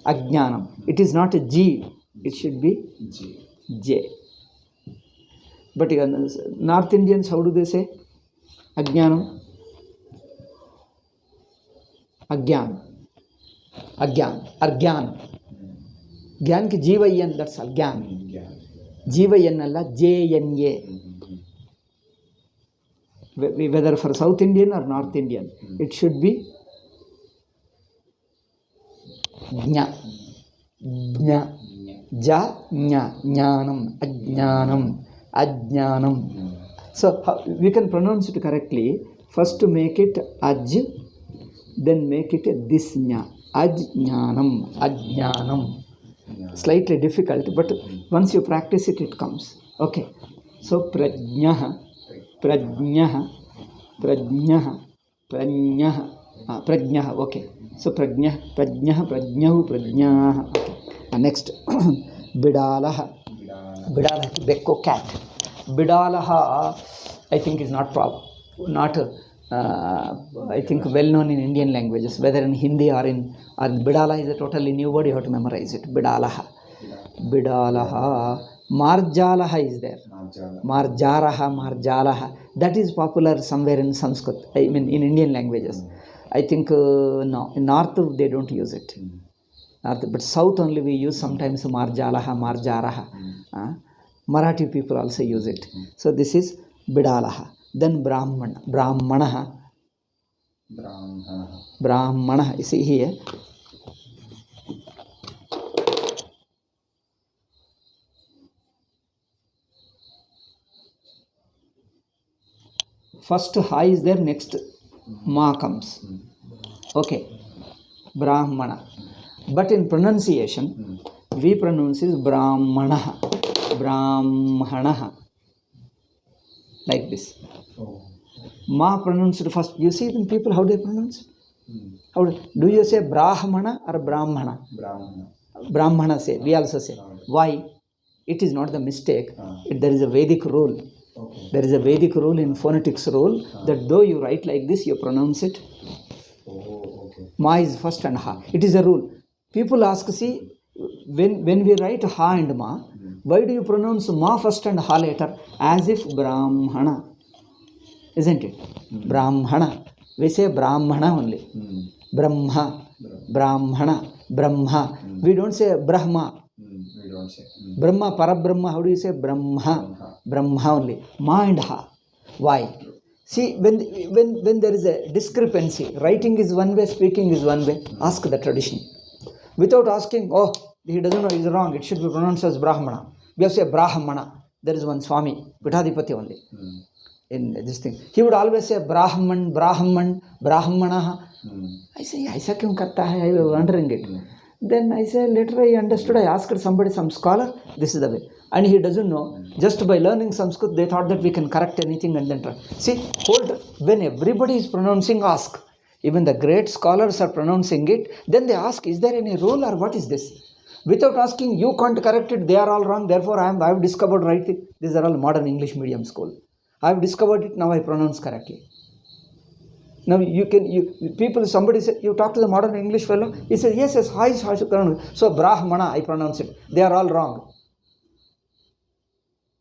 Speaker 1: Ajnanam. It is not a G. It should be J. But North Indians, how do they say? Ajnanam. Agyan. Agyan. Argyan. Gyan ki Jivayan, that's all. Gyan. Jivayan alla, J-N-A. Whether for South Indian or North Indian, it should be Jna. Jna. Ja, Jna. Jnanam. Ajnanam. Ajnanam. So, we can pronounce it correctly. First make it Aj, then make it this Jna. Ajnanam. Ajnanam. Slightly difficult, but once you practice it, it comes. Okay. So, Prajnaha, Prajnaha, Prajnaha, Prajnaha, Prajnaha. Okay. So, Prajnaha, Prajnaha, Prajnahu, Prajnaha. Okay. Next, Bidalaha. Bidalaha, Bekko, cat. Bidalaha, I think is not I think well known in Indian languages, whether in Hindi or Bidala is a totally new word, you have to memorize it. Bidalaha. Bidalaha. Marjalaha is there. Marjaraha, Marjalaha. That is popular somewhere in Sanskrit, I mean in Indian languages. I think no, in North they don't use it. North, but South only we use sometimes Marjalaha, Marjaraha. Marathi people also use it. So this is Bidalaha. Then Brahmanaha. Brahmanaha. You see here. First Ha is there, next Ma comes. Okay, Brahmana. But in pronunciation, we pronounce is Brahmana, Brahmana, like this. Ma pronounced first. You see the people how they pronounce? How do you say Brahmana or Brahmana?
Speaker 2: Brahmana.
Speaker 1: Brahmana say. We also say. Why? It is not the mistake. There is a Vedic rule.
Speaker 2: Okay.
Speaker 1: There is a Vedic rule in phonetics rule that though you write like this, you pronounce it.
Speaker 2: Okay.
Speaker 1: Ma is first and ha. It is a rule. People ask, see, when we write ha and ma, why do you pronounce ma first and ha later? As if Brahmana. Isn't it? Brahmana. We say Brahmana only. Brahma, Brahmana, Brahma. We don't say Brahma.
Speaker 2: We don't say.
Speaker 1: Brahma, Parabrahma, how do you say? Brahma. Brahma only. Ma and ha. Why? See, when there is a discrepancy, writing is one way, speaking is one way, ask the tradition. Without asking, oh, he doesn't know, he's wrong, it should be pronounced as Brahmana. We have to say Brahmana. There is one Swami, Pitadipati only. In this thing, he would always say Brahman, Brahman, Brahmana. I say, aisa kyun karta hai? I was wondering it. Then I say, later I understood, I asked somebody, some scholar, this is the way. And he doesn't know. Just by learning Sanskrit, they thought that we can correct anything and then try. See, when everybody is pronouncing, ask. Even the great scholars are pronouncing it, then they ask, is there any rule or what is this? Without asking, you can't correct it, they are all wrong, therefore I have discovered right thing. These are all modern English medium school. I have discovered it, now I pronounce correctly. Now somebody say, you talk to the modern English fellow, he says, yes, hi, so Brahmana, I pronounce it. They are all wrong.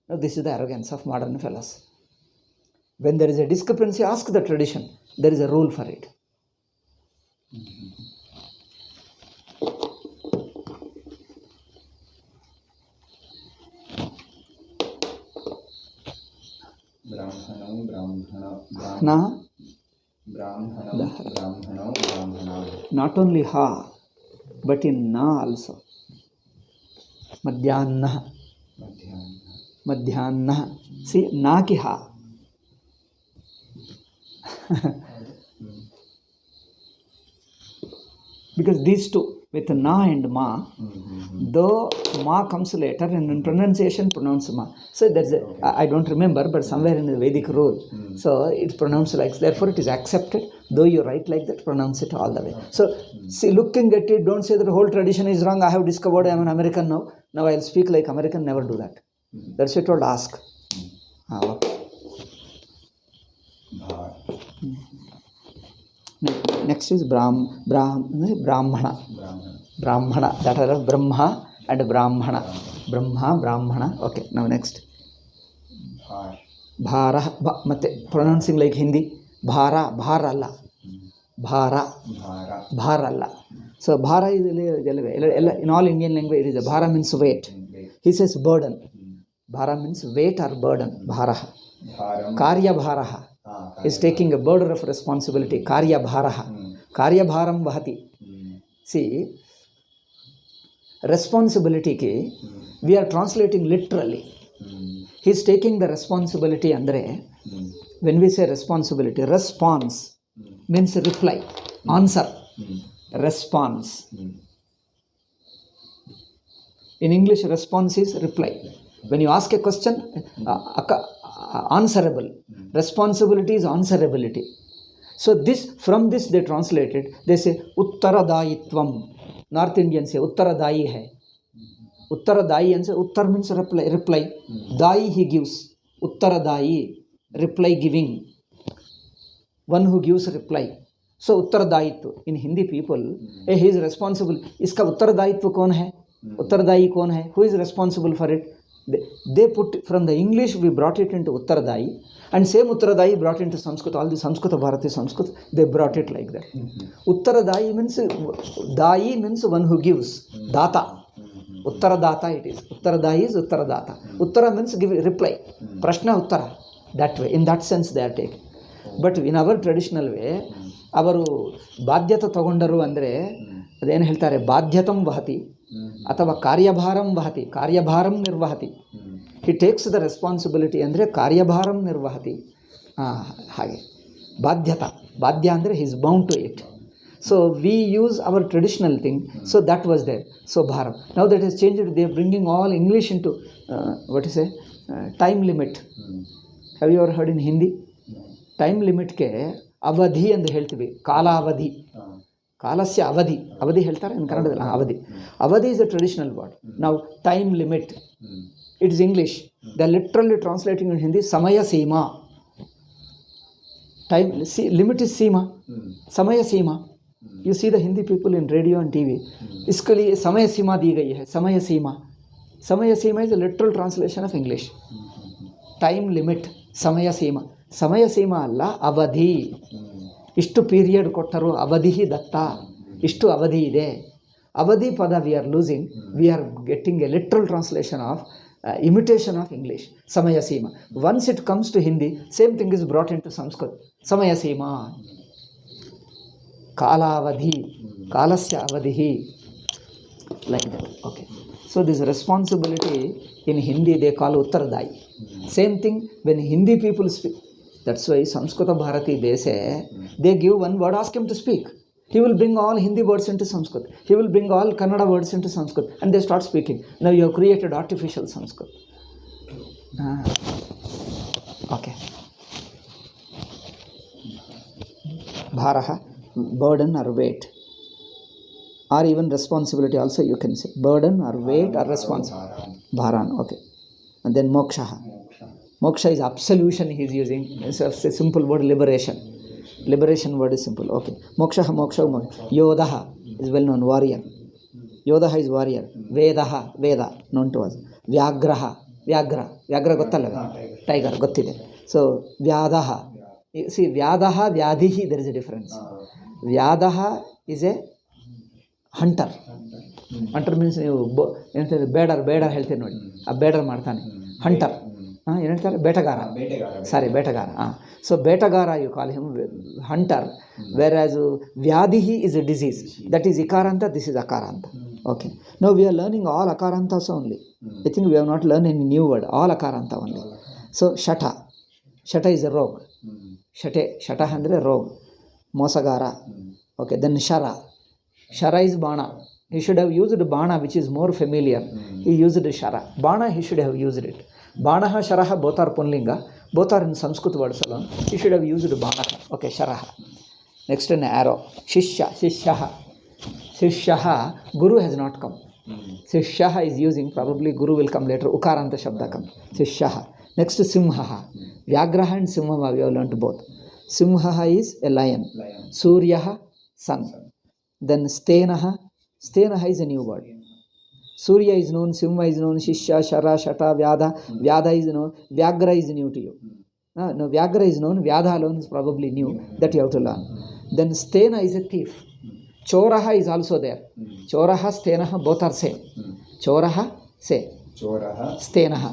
Speaker 1: Now this is the arrogance of modern fellows. When there is a discrepancy, ask the tradition. There is a rule for it. Not only ha, but in na also. Madhyanna. See, na ki ha. Because these two, with na and ma, though ma comes later and in pronunciation pronounce ma. So there's I don't remember, but somewhere in the Vedic rule. So it's pronounced like, therefore it is accepted. Though you write like that, pronounce it all the way. So see, looking at it, don't say that the whole tradition is wrong. I have discovered I am an American now. Now I'll speak like American. Never do that. That's what told, ask. Okay. Next is Brahmana. Brahmana. That are Brahma and Brahmana. Brahmana. Okay. Now next. Bhara. Pronouncing like Hindi. Bhara alla. Bhara alla. So Bhara is in all Indian language. It is Bhara means weight. He says burden. Bhara means weight or burden. Bhara. Karya bharaha is taking a burden of responsibility. Karya bharaha. Karya bharam vahati. See, responsibility ki we are translating literally. He is taking the responsibility andre. When we say responsibility, response means reply, answer, response. In English, response is reply. When you ask a question, answerable. Responsibility is answerability. So from this they translated, they say Uttaradaitvam. North Indians say Uttaradayi hai. Uttaradayi and say Uttar means reply. Dayi he gives. Uttaradayi, reply giving. One who gives reply. So Uttaradaitva. In Hindi people, he is responsible. Iska Uttaradaitva kaun hai? Uttaradayi kaun hai? Who is responsible for it? They put from the English, we brought it into Uttaradayi, and same Uttaradayi brought into Sanskrit. All the Sanskrit, Bharati Sanskrit, they brought it like that. Uttaradayi means, Dayi means one who gives, Data. Uttaradata it is. Uttaradayi is Uttaradata. Uttara means give reply. Prashna Uttara. That way, in that sense they are taken. But in our traditional way, ಅವರು ಬಾಧ್ಯತೆ ತಗೊಂಡರು ಅಂದರೆ ಅದೇನು ಹೇಳ್ತಾರೆ, ಬಾಧ್ಯತಂ ವಹತಿ ಅಥವಾ ಕಾರ್ಯಭಾರಂ ವಹತಿ, ಕಾರ್ಯಭಾರಂ ನಿರ್ವಹತಿ. ಹಿ ಟೇಕ್ಸ್ ದ ರೆಸ್ಪಾನ್ಸಿಬಿಲಿಟಿ ಅಂದರೆ ಕಾರ್ಯಭಾರಂ ನಿರ್ವಹತಿ. ಹಾಗೆ ಬಾಧ್ಯತ, ಬಾಧ್ಯ ಅಂದರೆ he is bound to it. So we use our traditional thing. So that was there. So Bharat. Now that has changed. They are bringing all English into what is it? Time limit. Have you ever heard in Hindi? Time limit ke avadhi and ಹೇಳ್ತೀವಿ. ಕಾಲ ಅವಧಿ. ಕಾಲಸ್ಯ ಅವಧಿ. ಅವಧಿ ಹೇಳ್ತಾರೆ in ಕನ್ನಡದಲ್ಲಿ. ಅವಧಿ. Avadhi is a traditional word. Now time limit. It is English. They are literally translating in Hindi samaya seema. Time limit is seema. Samaya seema. You see the Hindi people in radio and TV. इसके लिए समय सीमा दी गई है. समय सीमा. समय सीमा is a literal translation of English. Time limit. ಸಮಯ ಸೀಮಾ. ಸಮಯ ಸೀಮಾ ಅಲ್ಲ, ಅವಧಿ. ಇಷ್ಟು ಪೀರಿಯಡ್ ಕೊಟ್ಟರು, ಅವಧಿ ದತ್ತ, ಇಷ್ಟು ಅವಧಿ ಇದೆ. ಅವಧಿ ಪದ we are losing. We are getting A literal translation of imitation of English. Samaya Seema. Once it comes to Hindi, same thing is brought into Sanskrit. Samaya Seema. Kala avadhi. Kalasya avadhi. Like that. Okay. So this responsibility in Hindi they call Uttardai. Same thing when Hindi people speak. That's why Samskrita Bharati they say, they give one word, ask him to speak. He will bring all Hindi words into Sanskrit. He will bring all Kannada words into Sanskrit. And they start speaking. Now you have created artificial Sanskrit. Okay. Bharaha, burden or weight. Or even responsibility also you can say. Burden or weight or responsibility. Bharan, okay. And then moksha. Moksha is absolution he is using. It's a simple word, liberation. Liberation word is simple. Okay. Moksha, moksha, Yodaha is well known, warrior. Yodaha is warrior. Vedaha, Veda, known to us. Vyagraha, Vyagra. Vyagra gottalla? Tiger, gottide. So, Vyadaha. See, Vyadaha, Vyadihi, there is a difference. Vyadaha is a hunter. Hunter means ನೀವು ಏನಂತಾರೆ, ಬೇಡರ್ ಹೇಳ್ತೀರಿ ನೋಡಿ, ಆ ಬೇಡರ್ ಮಾಡ್ತಾನೆ. Hunter ಏನು ಹೇಳ್ತಾರೆ, ಬೇಟಗಾರ. Sorry, ಬೇಟಗಾರ. ಸೊ ಬೇಟಗಾರ you call him hunter. Whereas ವ್ಯಾಧಿಹಿ is a disease. That is ಇಕಾರಾಂತ, ದಿಸ್ ಇಸ್ ಅಕಾರಾಂತ. Okay. No we are learning all akarantas only. I think we have not learned any new word. All akaranta only. So shata. Shata is a rogue. Shata ಅಂದರೆ ರೋಗ್, ಮೋಸಗಾರ. Okay. Then shara. Shara is bana. He should have used bana, which is more familiar. He used shara. Bana he should have used it. Banaha, sharaha, both are punlinga. Both are in Sanskrit words alone. He should have used banaha. Okay, sharaha. Next an arrow. Shishya, shishyaha. Shishyaha, Guru has not come. Shishyaha is using, probably Guru will come later. Ukaranta Shabda come. Shishyaha. Next Simhaha. Vyagraha and Simhaha, we have learnt both. Simhaha is a lion. Suryaha, sun. Then Stenaha. Stenaha is a new word. Surya is known, Simha is known, Shishya, Shara, Shata, Vyada. Vyada is known, Vyagra is new to you. No, Vyagra is known, Vyada alone is probably new. That you have to learn. Then Stena is a thief. Choraha is also there. Choraha, Stenaha, both are same. Choraha, say. Choraha, Stenaha.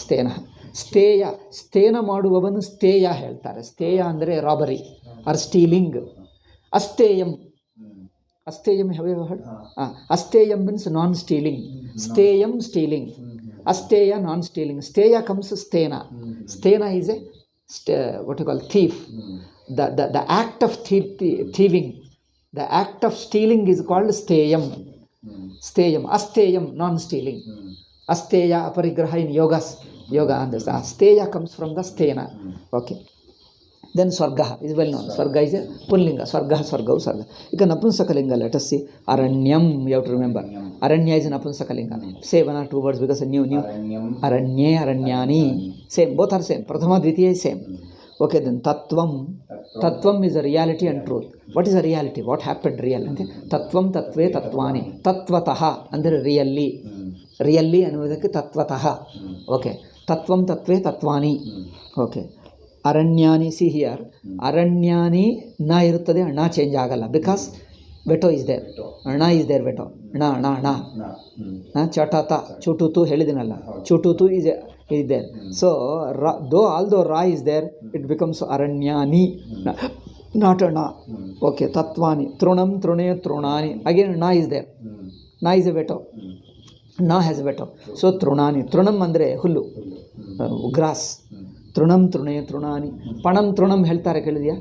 Speaker 1: Stenaha. Steya. Stena ಮಾಡುವವನು ಸ್ಥೇಯ ಹೇಳ್ತಾರೆ. ಸ್ಥೇಯ ಅಂದರೆ robbery or stealing. ಅಸ್ಥೇಯಂ. Asteyam, have you ever heard? Asteyam means non-stealing. Steyam, stealing. Asteya, non-stealing. Steya comes stena. Stena is a, what you call, thief. The act of thieving. The act of stealing is called steyam. Steyam. Asteyam, non-stealing. Asteya, aparigraha in yogas. Yoga understand. Steya comes from the stena. Okay. Then Swargaha is well known. Swarga is a Punlinga. Swargaha, Swargahu, Swarga. You can Napunsakalinga. Let us see. Aranyam, you have to remember. Aranya is an Napunsakalinga. Say one or two words because a new. Aranye, Aranyani. Same. Both are same. Prathama, Dvitiya is same. Okay, then Tattvam. Tattvam is a reality and truth. What is a reality? What happened real? Tattvam, Tattve, Tattvani. Tattvataha. Andre really. Really ಅನ್ನುವುದಕ್ಕೆ Tattvataha. Okay. Tattvam, Tattve, Tattvani. Okay. Aranyani, see here, Aranyani na iruttade, na change agalla because veto is there. Na is there, veto. Na. Chatata, chututu helidinalla. Chututu is there. So, although ra is there, it becomes Aranyani, not a na. Okay, Tattvani. Trunam, Trune, Trunani. Again, na is there. Na is a veto. Na has a veto. So, Trunani. Trunam andre hullu, grass. ತೃಣಂ ತೃಣೇ ತೃಣಾನಿ. ಪಣಂ ತೃಣಂ ಹೇಳ್ತಾರೆ, ಕೇಳಿದ್ಯಾ?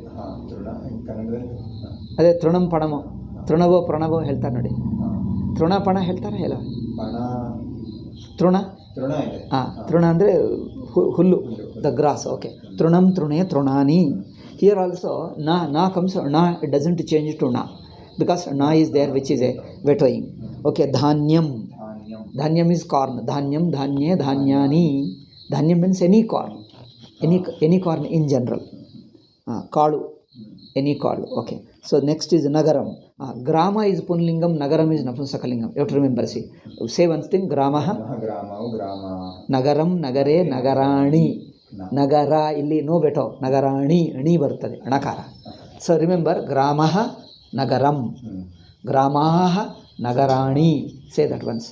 Speaker 1: ಅದೇ ತೃಣಂ ಪಣಮೋ, ತೃಣವೋ ಪ್ರಣವೋ ಹೇಳ್ತಾರೆ ನೋಡಿ. ತೃಣ ಪಣ ಹೇಳ್ತಾರೆ ಹೇಳ. ತೃಣ ಹಾಂ, ತೃಣ ಅಂದರೆ ಹುಲ್ಲು, ದ ಗ್ರಾಸ್. ಓಕೆ, ತೃಣಂ ತೃಣೇ ತೃಣಾನಿ. ಹಿಯರ್ ಆಲ್ಸೋ ನಾ ಕಮ್ಸ್, ನಾ ಇಟ್ ಡಸಂಟ್ ಚೇಂಜ್ ಟು ನಾ ಬಿಕಾಸ್ ನಾ is there which is a vetoing. Okay, ಧಾನ್ಯಂ, ಧಾನ್ಯಂ ಈಸ್ ಕಾರ್ನ್, ಧಾನ್ಯಂ ಧಾನ್ಯೇ ಧಾನ್ಯಾನಿ. ಧಾನ್ಯಂ means any corn, any corn in general. ಕಾಳು, ಎನಿ ಕಾಳು. ಓಕೆ, ಸೊ ನೆಕ್ಸ್ಟ್ ಈಸ್ ನಗರಂ. ಗ್ರಾಮ ಈಸ್ ಪುಂಲಿಂಗಂ, ನಗರಂ ಈಸ್ ನಪುಂಸಕಲಿಂಗಂ. You have to remember. See, say one thing. ಗ್ರಾಮ, ನಗರಂ, ನಗರೇ, ನಗರಾಣಿ. ನಗರ ಇಲ್ಲಿ ನೋ ಬೆಟೋ, ನಗರಾಣಿ ಅಣಿ ಬರ್ತದೆ, ಅಣಕಾರ. ಸೊ ರಿಮೆಂಬರ್, ಗ್ರಾಮ ನಗರಂ, ಗ್ರಾಮಾಃ Nagarani. Say that once.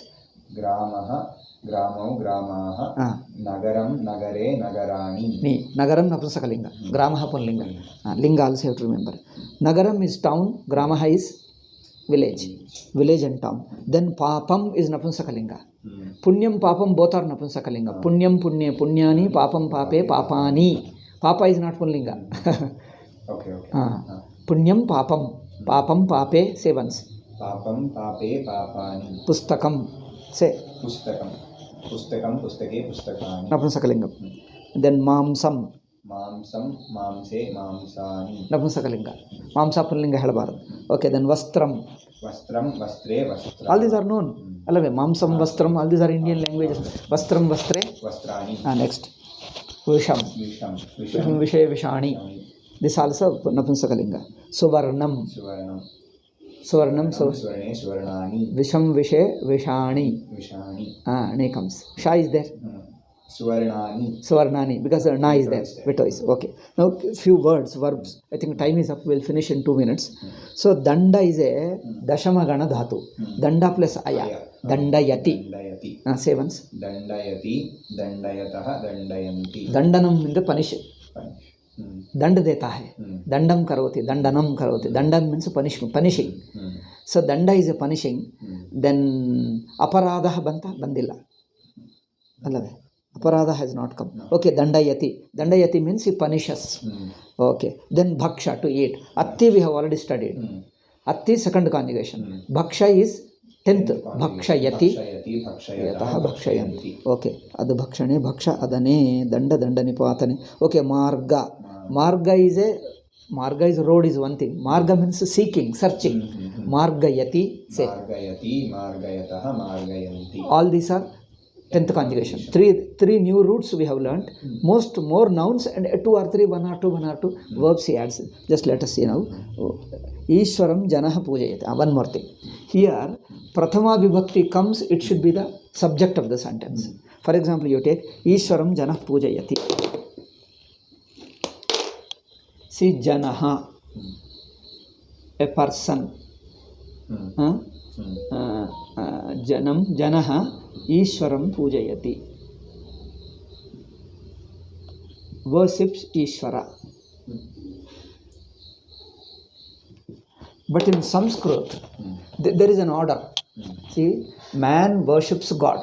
Speaker 2: ಗ್ರಾಮೌ ಗ್ರಾಮಾಃ ನಗರಂ ನಗರೇ Nagarani.
Speaker 1: ನಗರಂ ನಪುಂಸಕಲಿಂಗ, ಗ್ರಾಮಃ ಪುಂಲಿಂಗ. ಲಿಂಗ ಆಲ್ಸೋ ಹ್ಯಾವ್ ಟು ರಿಮೆಂಬರ್. ನಗರಂ is town, ಗ್ರಾಮಃ is village, village and town. Then papam is napumsakalinga. Punyam papam both are napumsakalinga. Punyam punye punyani, papam pape papani. Papa is not pullinga.
Speaker 2: Okay.
Speaker 1: Punyam papam, papam pape, say once.
Speaker 2: Papam pape papani.
Speaker 1: Pustakam, say.
Speaker 2: Pustakam pustake pustakani.
Speaker 1: Napumsakalingam. Then mamsam,
Speaker 2: ಮಾಂಸಂ ಮಾಂಸೆ ಮಾಂಸಾನಿ.
Speaker 1: ನಪುಂಸಕಲಿಂಗ. ಮಾಂಸ ಪುಲ್ಲಿಂಗ ಹೇಳಬಾರದು. Okay, then ವಸ್ತ್ರಂ,
Speaker 2: ವಸ್ತ್ರಂ ವಸ್ತ್ರೇ ವಸ್ತ್ರ.
Speaker 1: All these are known ಅಲ್ಲವೇ? ಮಾಂಸಂ ವಸ್ತ್ರಂ, all these are Indian languages. ವಸ್ತ್ರಂ ವಸ್ತ್ರೇ
Speaker 2: ವಸ್ತ್ರಾಣಿ.
Speaker 1: ನೆಕ್ಸ್ಟ್ ವಿಷಂ, ವಿಷಂ ವಿಷಯ ವಿಷಾಣಿ. This also ನಪುಂಸಕಲಿಂಗ. ಸುವರ್ಣಂ, ಸುವರ್ಣಂ
Speaker 2: ಸುವರ್ಣೇ ಸುವರ್ಣಾನಿ.
Speaker 1: ವಿಷಂ ವಿಷಯ ವಿಷಾಣಿ. ನೇ ಕಮ್ಸ್. ಶಾ is there. Suvarnani, because na is there, veto is. Okay, now few words, verbs. I think time is up, we'll finish in 2 minutes. So danda is a dashamagana dhatu. Danda plus aya, dandayati. Say once.
Speaker 2: Dandayati, dandayatah, dandayanti.
Speaker 1: Dandanam means the punish. Dand deta hai, dandam karoti, dandanam karoti. Dandam means punishing. So danda is a punishing. Then aparadha bandilla, allave. Aparadha has not come. Okay, dandayati. Dandayati means he punishes. Okay, then bhaksha, to eat. Atti we have already studied. Atti second conjugation. Bhaksha is 10th. Bhakshayati. Yatah bhakshayanti. Okay, adu bhakshane, bhaksha adane, danda dandanipatane. Okay, marga. Marga is road is one thing. Marga means seeking, searching. Margayati, say.
Speaker 2: Margayati, margayatah, margayanti.
Speaker 1: All these are 10th conjugation. Three new roots we have learnt. More nouns and 2 or 3, 1 or 2 verbs he adds. Just let us see now. Ishwaram janah pujayati. One more thing. Here, prathama vibhakti comes, it should be the subject of the sentence. For example, you take Ishwaram janah pujayati. See, janaha, a person. Janaha Ishwaram pujayati. Worships Ishwara. But in Sanskrit, there is an order. See, man worships God.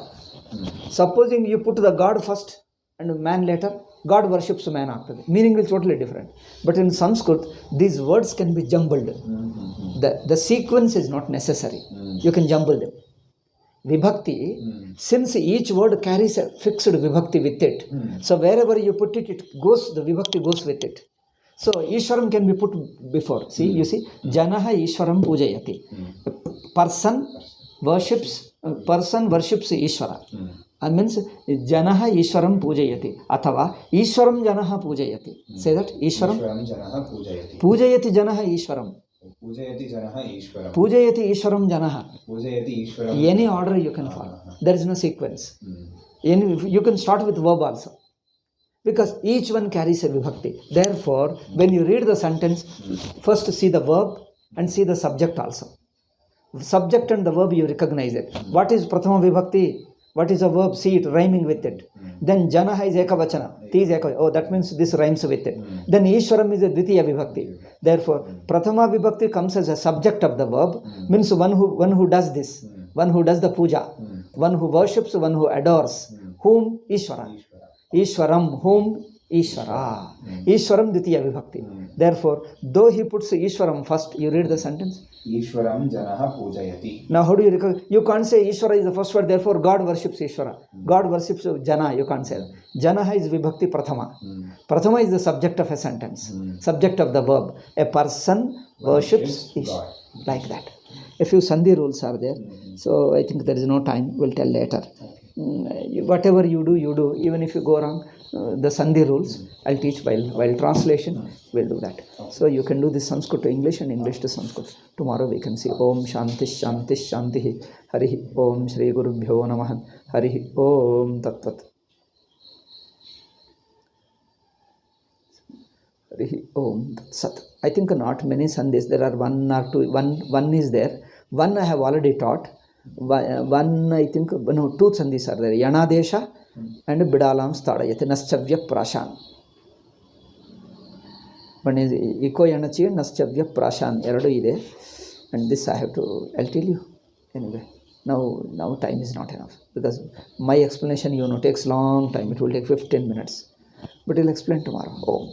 Speaker 1: Supposing you put the God first and man later, God worships man after that. Meaning is totally different. But in Sanskrit, these words can be jumbled. The sequence is not necessary. You can jumble them. Vibhakti, since each word carries a fixed vibhakti with it, so wherever you put it, the vibhakti goes with it. So Ishwaram can be put before. See, you see, Janaha Ishwaram pujayati. Person worships Ishwara. That means Janaha Ishwaram pujayati. Athava Ishwaram Janaha pujayati. Say that, Ishwaram
Speaker 2: Janaha pujayati.
Speaker 1: Pujayati Janaha Ishwaram.
Speaker 2: Pujayati Janaha Ishwaram.
Speaker 1: Pujayati Ishwaram Janaha.
Speaker 2: Pujayati Ishwaram.
Speaker 1: Any order you can follow. There is no sequence. You can start with verb also. Because each one carries a vibhakti. Therefore, when you read the sentence, first see the verb and see the subject also. Subject and the verb you recognize it. What is prathama vibhakti? What is a verb? See it rhyming with it. Then janaha is ekavachana. Ti is ekavachana. Oh, that means this rhymes with it. Then Ishwaram is a dvitiya vibhakti. Therefore, prathama vibhakti comes as a subject of the verb. Means one who does this. One who does the puja. One who worships, one who adores. Whom? Ishwara. Ishwaram, whom? Ishvara. Ishwaram Ditya Vibhakti. Therefore, though he puts Ishwaram first, you read the sentence.
Speaker 2: Ishwaram Janaha Pujayati.
Speaker 1: Now, how do you recall? You can't say Ishvara is the first word, therefore God worships Ishvara. God worships Jana, you can't say that. Janaha is Vibhakti Prathama. Prathama is the subject of a sentence, subject of the verb. A person worships Ishvara. Like that. A few Sandhi rules are there. So, I think there is no time, we'll tell later. Whatever you do, even if you go wrong, the Sandhi rules, I'll teach while translation, we'll do that. So you can do this Sanskrit to English and English to Sanskrit. Tomorrow we can see Om Shanti Shanti Shanti Hari Om Shri Guru Bhyo Namah Hari Om Tat Tat Hari Om Tat Sat. I think not many Sandhis, there are one or two, one is there. One I have already taught. One I think, no, two Sandhis are there. Yanadesha and Bidalam Stadayate Naschavya Prashan. One is Iko Yanachi and Naschavya Prashan. Eradu ide. And this I'll tell you. Anyway, now time is not enough. Because my explanation, takes long time. It will take 15 minutes. But I'll explain tomorrow. Oh.